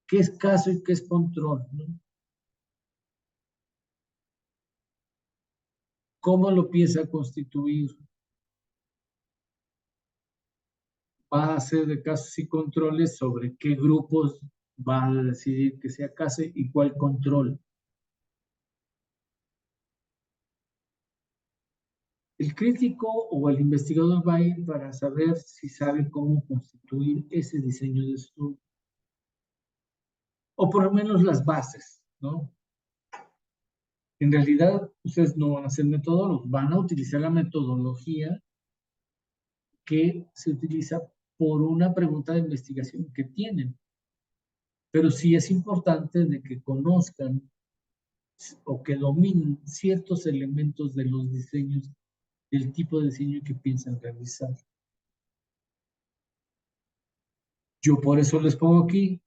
qué es caso y qué es control, ¿no? ¿Cómo lo piensa constituir? Va a hacer de casos y controles sobre qué grupos va a decidir que sea caso y cuál control. El crítico o el investigador va a ir para saber si sabe cómo constituir ese diseño de estudio, o por lo menos las bases, ¿no? En realidad, ustedes no van a ser metodólogos, van a utilizar la metodología que se utiliza por una pregunta de investigación que tienen. Pero sí es importante de que conozcan o que dominen ciertos elementos de los diseños, del tipo de diseño que piensan realizar. Yo por eso les pongo aquí,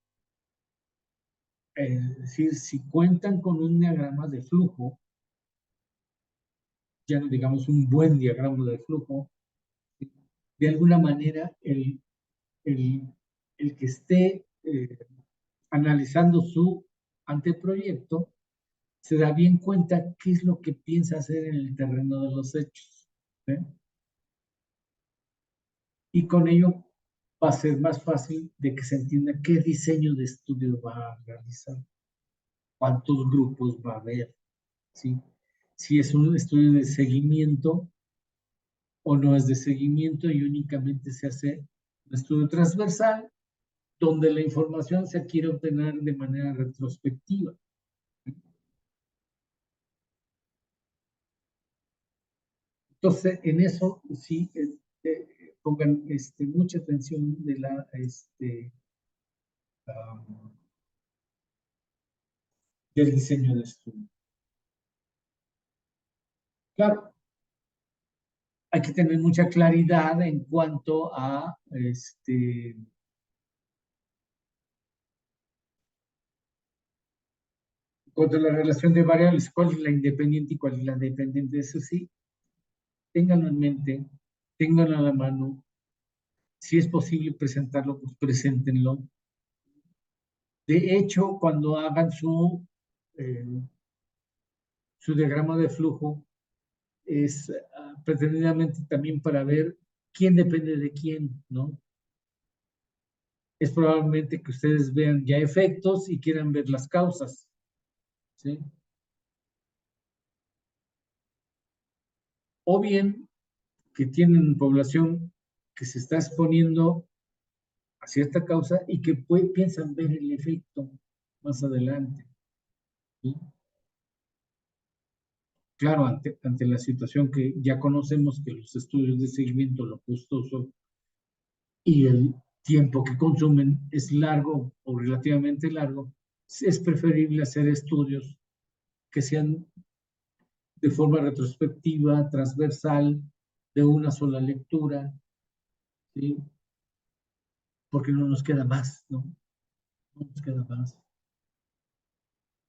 es decir, si cuentan con un diagrama de flujo, ya no digamos un buen diagrama de flujo, de alguna manera el, el que esté analizando su anteproyecto se da bien cuenta qué es lo que piensa hacer en el terreno de los hechos. ¿Eh? Y con ello va a ser más fácil de que se entienda qué diseño de estudio va a realizar, cuántos grupos va a haber, ¿sí? Si es un estudio de seguimiento o no es de seguimiento y únicamente se hace un estudio transversal donde la información se quiere obtener de manera retrospectiva. Entonces, en eso sí pongan mucha atención de um, del diseño de estudio. Claro, hay que tener mucha claridad en cuanto a cuanto a la relación de variables, cuál es la independiente y cuál es la dependiente. Eso sí, ténganlo en mente, ténganlo a la mano. Si es posible presentarlo, pues preséntenlo. De hecho, cuando hagan su diagrama de flujo, es pretendidamente también para ver quién depende de quién, ¿no? Es probablemente que ustedes vean ya efectos y quieran ver las causas, ¿sí? O bien que tienen población que se está exponiendo a cierta causa y que piensan ver el efecto más adelante, ¿sí? Claro, ante la situación que ya conocemos, que los estudios de seguimiento, lo costoso y el tiempo que consumen es largo o relativamente largo, es preferible hacer estudios que sean de forma retrospectiva, transversal, de una sola lectura, ¿sí? Porque no nos queda más, ¿no? No nos queda más.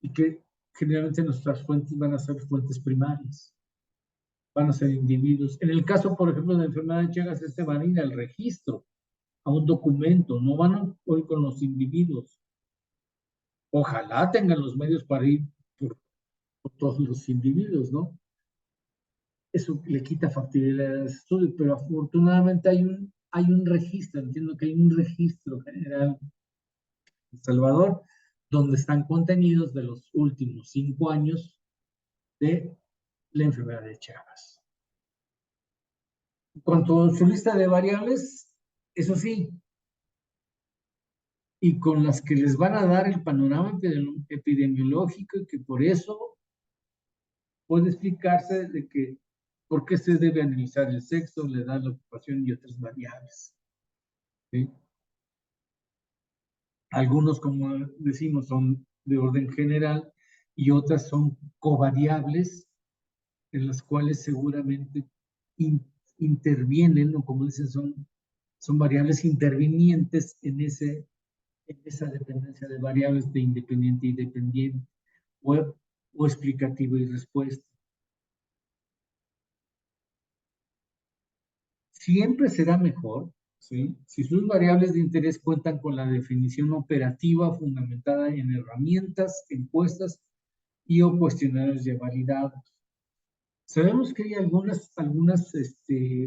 Y que generalmente nuestras fuentes van a ser fuentes primarias, van a ser individuos. En el caso, por ejemplo, de la enfermedad de Chagas, este van a ir al registro, a un documento, no van a ir con los individuos. Ojalá tengan los medios para ir por todos los individuos, ¿no? Eso le quita factibilidad al estudio, pero afortunadamente hay un registro, entiendo que hay un registro general en El Salvador donde están contenidos de los últimos 5 años de la enfermedad de Chagas. En cuanto a su lista de variables, eso sí, y con las que les van a dar el panorama epidemiológico y que por eso puede explicarse de que por qué se debe analizar el sexo, la edad, la ocupación y otras variables, ¿sí? Algunos, como decimos, son de orden general y otras son covariables en las cuales seguramente in, intervienen, o como dicen, son variables intervinientes en esa dependencia de variables de independiente y dependiente, o explicativa y respuesta. Siempre será mejor, ¿sí?, si sus variables de interés cuentan con la definición operativa fundamentada en herramientas, encuestas y o cuestionarios ya validados. Sabemos que hay algunas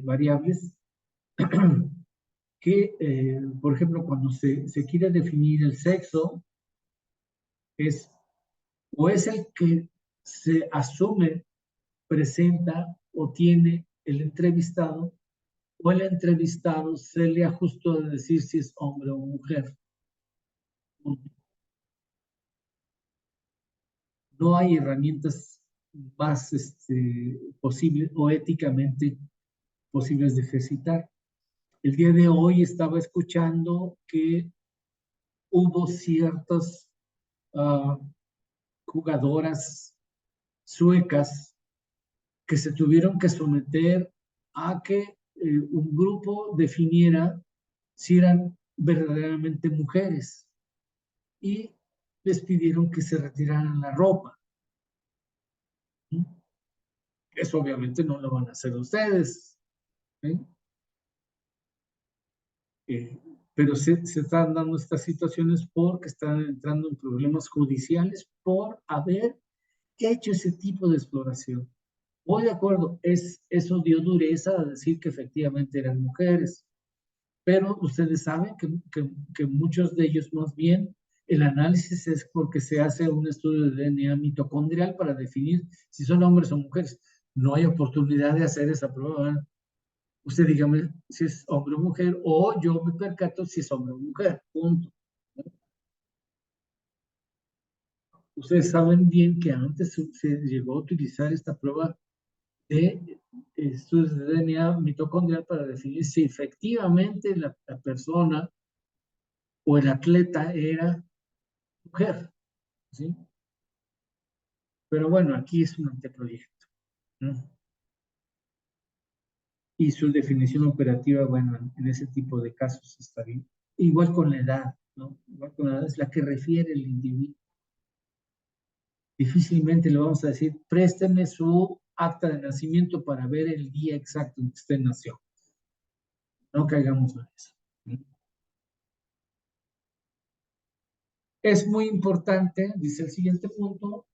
variables que, por ejemplo, cuando se quiere definir el sexo, o es el que se asume, presenta o tiene el entrevistado, o el entrevistado se le ajustó a decir si es hombre o mujer. No hay herramientas más posibles o éticamente posibles de ejercitar. El día de hoy estaba escuchando que hubo ciertas jugadoras suecas que se tuvieron que someter a que un grupo definiera si eran verdaderamente mujeres y les pidieron que se retiraran la ropa. Eso obviamente no lo van a hacer ustedes, ¿sí? Pero se están dando estas situaciones porque están entrando en problemas judiciales por haber hecho ese tipo de exploración. Voy de acuerdo, eso dio dureza a decir que efectivamente eran mujeres, pero ustedes saben que muchos de ellos más bien el análisis es porque se hace un estudio de DNA mitocondrial para definir si son hombres o mujeres. No hay oportunidad de hacer esa prueba. Usted dígame si es hombre o mujer, o yo me percato si es hombre o mujer, punto. Ustedes saben bien que antes se llegó a utilizar esta prueba de estudios de DNA mitocondrial para definir si efectivamente la persona o el atleta era mujer, ¿sí? Pero bueno, aquí es un anteproyecto, ¿no? Y su definición operativa, bueno, en ese tipo de casos está bien. Igual con la edad, ¿no? Igual con la edad es la que refiere el individuo. Difícilmente le vamos a decir, présteme su acta de nacimiento para ver el día exacto en que usted nació. No caigamos en eso. Es muy importante, dice el siguiente punto,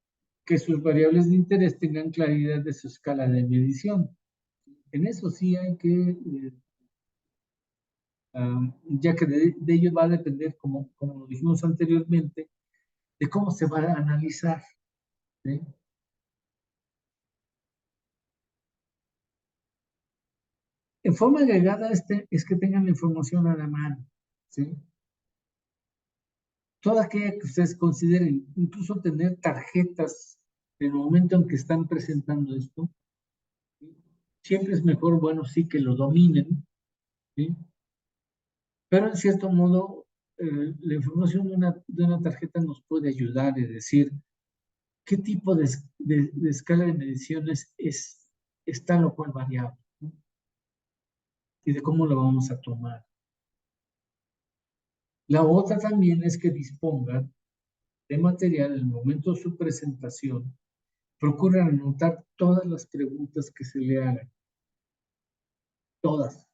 que sus variables de interés tengan claridad de su escala de medición. En eso sí hay que, ya que de ello va a depender, como lo dijimos anteriormente, de cómo se va a analizar, ¿sí? En forma agregada es que tengan la información a la mano, ¿sí? Toda aquella que ustedes consideren, incluso tener tarjetas en el momento en que están presentando esto, ¿sí? Siempre es mejor, bueno, sí que lo dominen, ¿sí? Pero en cierto modo, la información de una tarjeta nos puede ayudar a decir qué tipo de escala de mediciones es tal o cual variable, ¿no? Y de cómo lo vamos a tomar. La otra también es que dispongan de material en el momento de su presentación. Procuren anotar todas las preguntas que se le hagan, todas.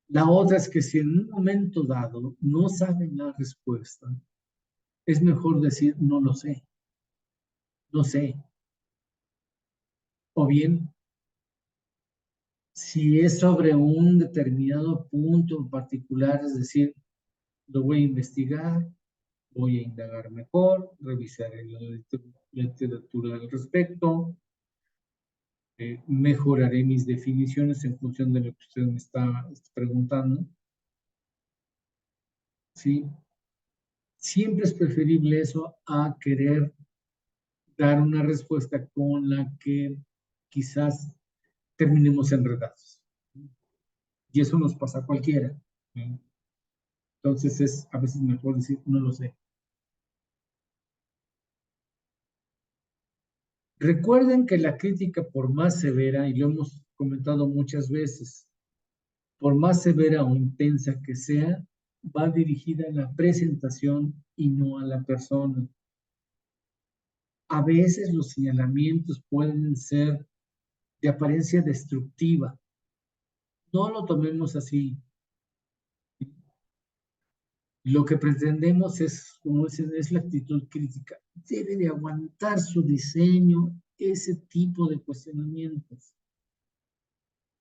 La otra es que si en un momento dado no saben la respuesta, es mejor decir no lo sé, no sé. O bien, si es sobre un determinado punto en particular, es decir, lo voy a investigar, voy a indagar mejor, revisaré la literatura al respecto, mejoraré mis definiciones en función de lo que usted me está preguntando, ¿sí? Siempre es preferible eso a querer dar una respuesta con la que quizás terminemos enredados. Y eso nos pasa a cualquiera, ¿sí? Entonces es a veces mejor decir, no lo sé. Recuerden que la crítica, por más severa, y lo hemos comentado muchas veces, por más severa o intensa que sea, va dirigida a la presentación y no a la persona. A veces los señalamientos pueden ser de apariencia destructiva. No lo tomemos así. Lo que pretendemos es, como dicen, es la actitud crítica. Debe de aguantar su diseño ese tipo de cuestionamientos.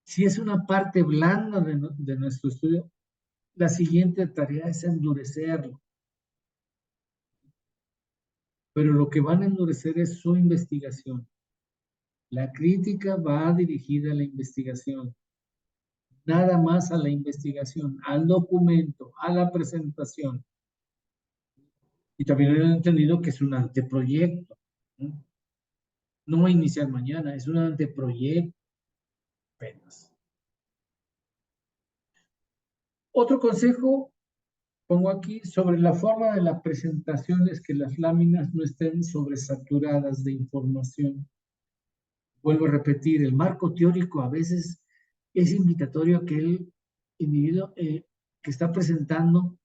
Si es una parte blanda de nuestro estudio, la siguiente tarea es endurecerlo. Pero lo que van a endurecer es su investigación. La crítica va dirigida a la investigación, nada más a la investigación, al documento, a la presentación. Y también he entendido que es un anteproyecto, ¿no? No va a iniciar mañana, es un anteproyecto apenas. Otro consejo pongo aquí sobre la forma de la presentación es que las láminas no estén sobresaturadas de información. Vuelvo a repetir, el marco teórico a veces es invitatorio a que el individuo que está presentando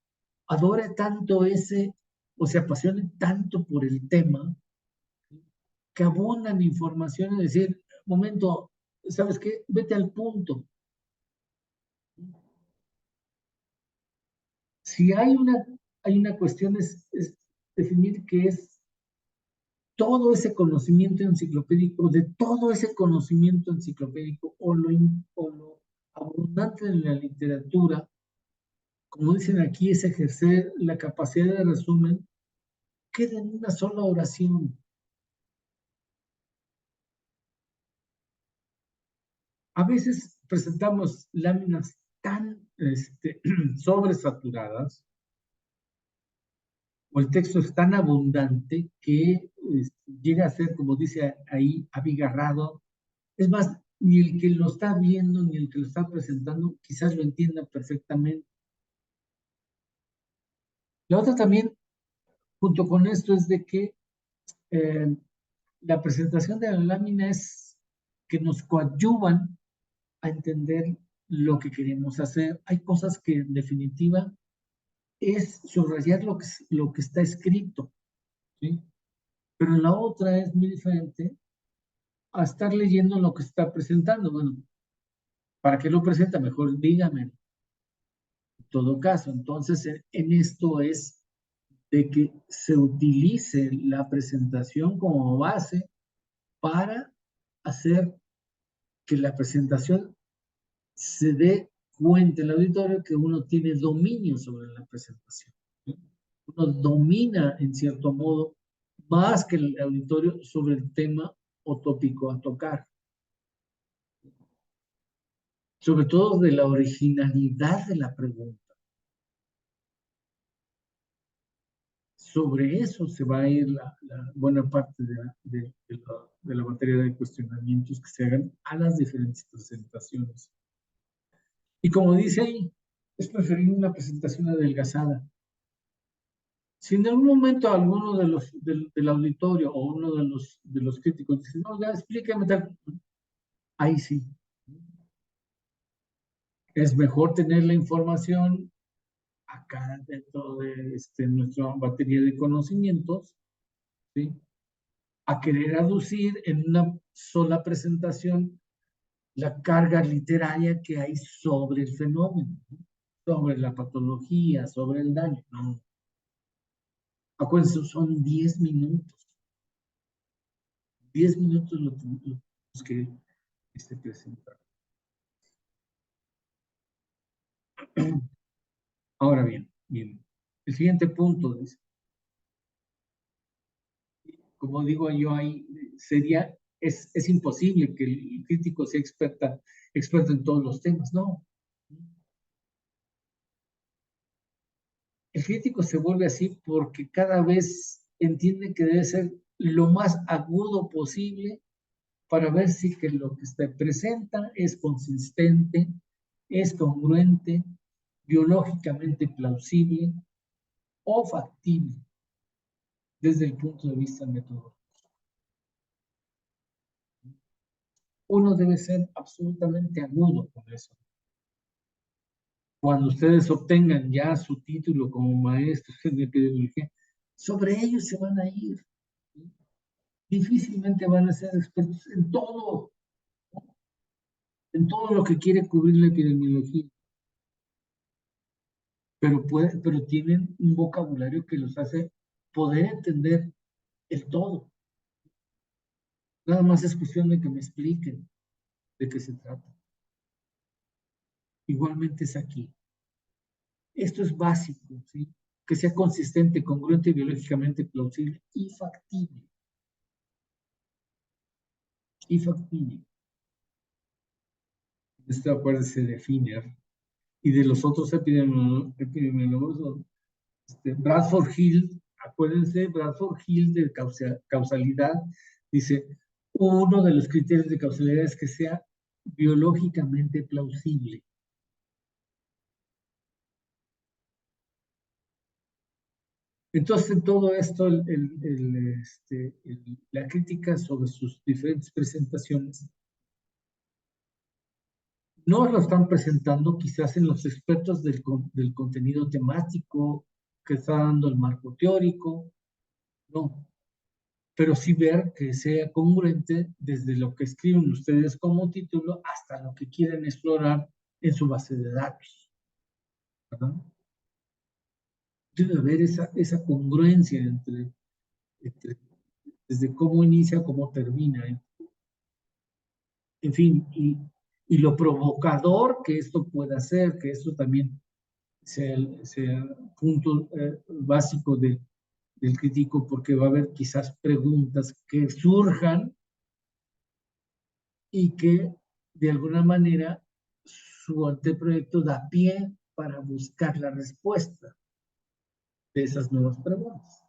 adore tanto ese o se apasione tanto por el tema que abundan información y decir, momento, ¿sabes qué? Vete al punto. Si hay una cuestión es definir qué es todo ese conocimiento enciclopédico, de todo ese conocimiento enciclopédico o lo abundante de la literatura, como dicen aquí, es ejercer la capacidad de resumen, queda en una sola oración. A veces presentamos láminas tan sobresaturadas o el texto es tan abundante que llega a ser, como dice ahí, abigarrado. Es más, ni el que lo está viendo, ni el que lo está presentando, quizás lo entienda perfectamente. La otra también, junto con esto, es de que eh, la presentación de la lámina es que nos coadyuvan a entender lo que queremos hacer. Hay cosas que en definitiva es subrayar lo que está escrito, ¿sí? Pero la otra es muy diferente a estar leyendo lo que está presentando. Bueno, ¿para qué lo presenta? Mejor dígame. En todo caso, entonces en esto es de que se utilice la presentación como base para hacer que la presentación se dé cuenta el auditorio que uno tiene dominio sobre la presentación, ¿sí? Uno domina, en cierto modo, más que el auditorio sobre el tema o tópico a tocar. Sobre todo de la originalidad de la pregunta. Sobre eso se va a ir la buena parte de la materia de cuestionamientos que se hagan a las diferentes presentaciones. Y como dice ahí, es preferible una presentación adelgazada. Si en algún momento alguno del auditorio o uno de los críticos dice, no, ya explícame tal, ahí sí. Es mejor tener la información acá dentro de nuestra batería de conocimientos, ¿sí? A querer aducir en una sola presentación la carga literaria que hay sobre el fenómeno, ¿no? Sobre la patología, sobre el daño. No. Acuérdense, son 10 minutos. 10 minutos lo tenemos que presentar. Ahora bien, el siguiente punto es, como digo yo ahí, es imposible que el crítico sea experto en todos los temas, no. El crítico se vuelve así porque cada vez entiende que debe ser lo más agudo posible para ver si que lo que se presenta es consistente, es congruente, biológicamente plausible o factible desde el punto de vista metodológico. Uno debe ser absolutamente agudo con eso. Cuando ustedes obtengan ya su título como maestros de epidemiología, sobre ellos se van a ir. Difícilmente van a ser expertos en todo lo que quiere cubrir la epidemiología, pero tienen un vocabulario que los hace poder entender el todo. Nada más es cuestión de que me expliquen de qué se trata. Igualmente es aquí. Esto es básico, ¿sí? Que sea consistente, congruente, biológicamente plausible y factible. Y factible. Esto acuérdense de Finner y de los otros epidemiólogos. Bradford Hill, acuérdense, Bradford Hill de causalidad, dice, uno de los criterios de causalidad es que sea biológicamente plausible. Entonces, en todo esto, la crítica sobre sus diferentes presentaciones no lo están presentando quizás en los expertos del contenido temático que está dando el marco teórico, no, pero sí ver que sea congruente desde lo que escriben ustedes como título hasta lo que quieren explorar en su base de datos, ¿verdad? Debe haber esa congruencia entre desde cómo inicia, cómo termina, en fin, y lo provocador que esto pueda ser, que esto también sea punto básico del crítico, porque va a haber quizás preguntas que surjan y que de alguna manera su anteproyecto da pie para buscar la respuesta de esas nuevas preguntas.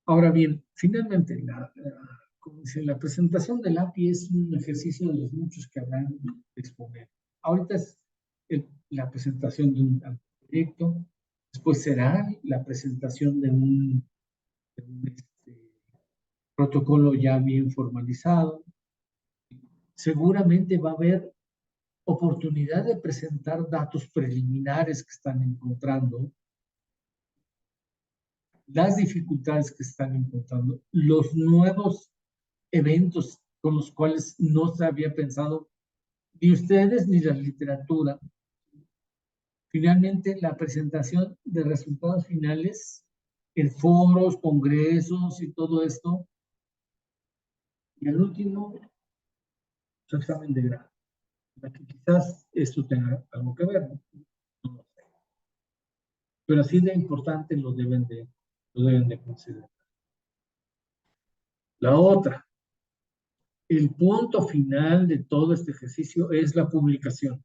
Ahora bien, finalmente, como dice, la presentación del API es un ejercicio de los muchos que habrán de exponer. Ahorita es la presentación de un proyecto, después será la presentación de un protocolo ya bien formalizado. Seguramente va a haber oportunidad de presentar datos preliminares que están encontrando, las dificultades que están encontrando, los nuevos eventos con los cuales no se había pensado ni ustedes ni la literatura. Finalmente, la presentación de resultados finales en foros, congresos y todo esto. Y al último, su examen de grado. Que quizás esto tenga algo que ver, ¿no? No lo sé. Pero así de importante lo deben de considerar. La otra, el punto final de todo este ejercicio es la publicación.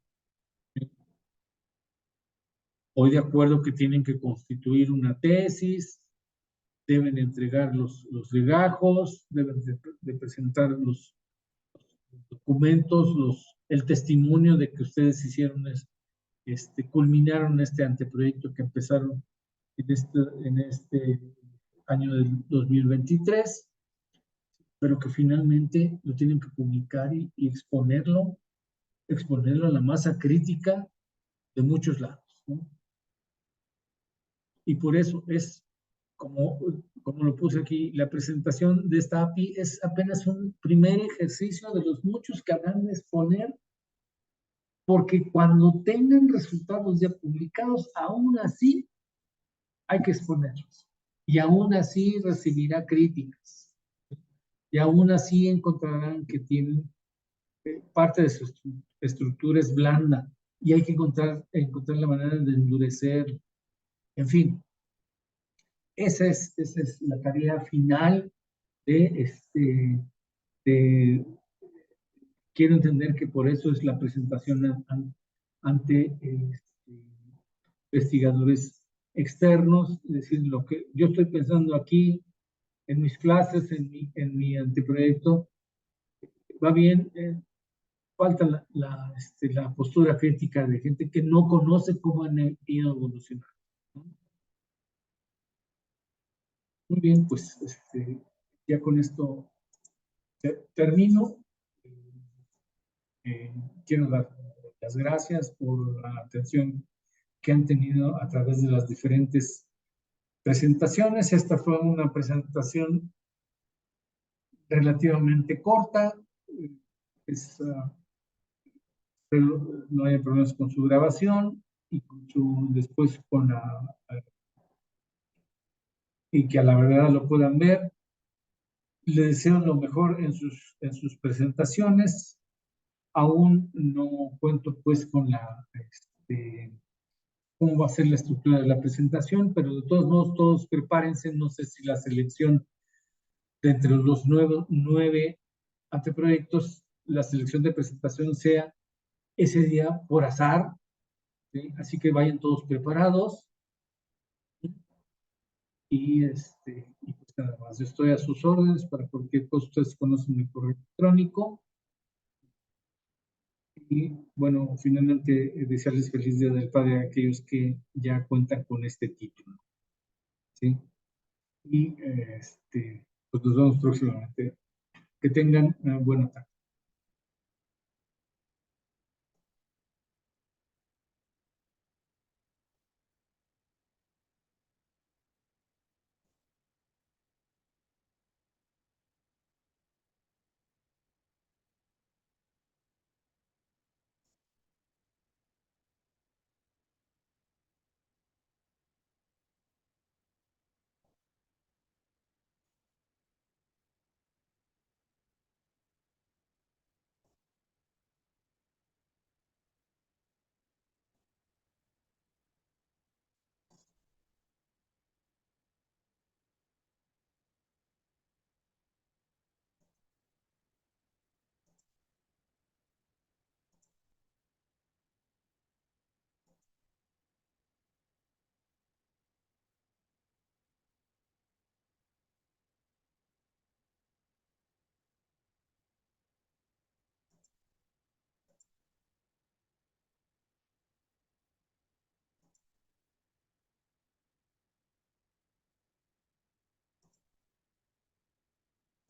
Hoy de acuerdo que tienen que constituir una tesis, deben entregar los legajos, deben de presentar los documentos, el testimonio de que ustedes hicieron, culminaron este anteproyecto que empezaron en este año del 2023, pero que finalmente lo tienen que publicar y exponerlo a la masa crítica de muchos lados, ¿no? Y por eso es, como lo puse aquí, la presentación de esta API es apenas un primer ejercicio de los muchos que habrán de exponer, porque cuando tengan resultados ya publicados, aún así hay que exponerlos. Y aún así recibirá críticas. Y aún así encontrarán que tienen parte de su estructura es blanda y hay que encontrar la manera de endurecer. En fin, esa es la tarea final de quiero entender que por eso es la presentación ante investigadores externos, es decir, lo que yo estoy pensando aquí en mis clases, en mi anteproyecto, va bien, falta la postura crítica de gente que no conoce cómo han ido evolucionando, ¿no? Muy bien, pues ya con esto termino. Quiero dar las gracias por la atención que han tenido a través de las diferentes presentaciones. Esta fue una presentación relativamente corta. Pero no hay problemas con su grabación y después y que a la verdad lo puedan ver. Le deseo lo mejor en sus presentaciones. Aún no cuento pues con cómo va a ser la estructura de la presentación, pero de todos modos todos prepárense. No sé si la selección de entre los nueve anteproyectos, la selección de presentación sea ese día por azar, ¿sí? Así que vayan todos preparados. Y pues nada más, estoy a sus órdenes para cualquier cosa. Ustedes conocen mi correo electrónico. Y bueno, finalmente desearles feliz Día del Padre a aquellos que ya cuentan con este título, ¿sí? Y pues nos vemos próximamente. Que tengan buena tarde.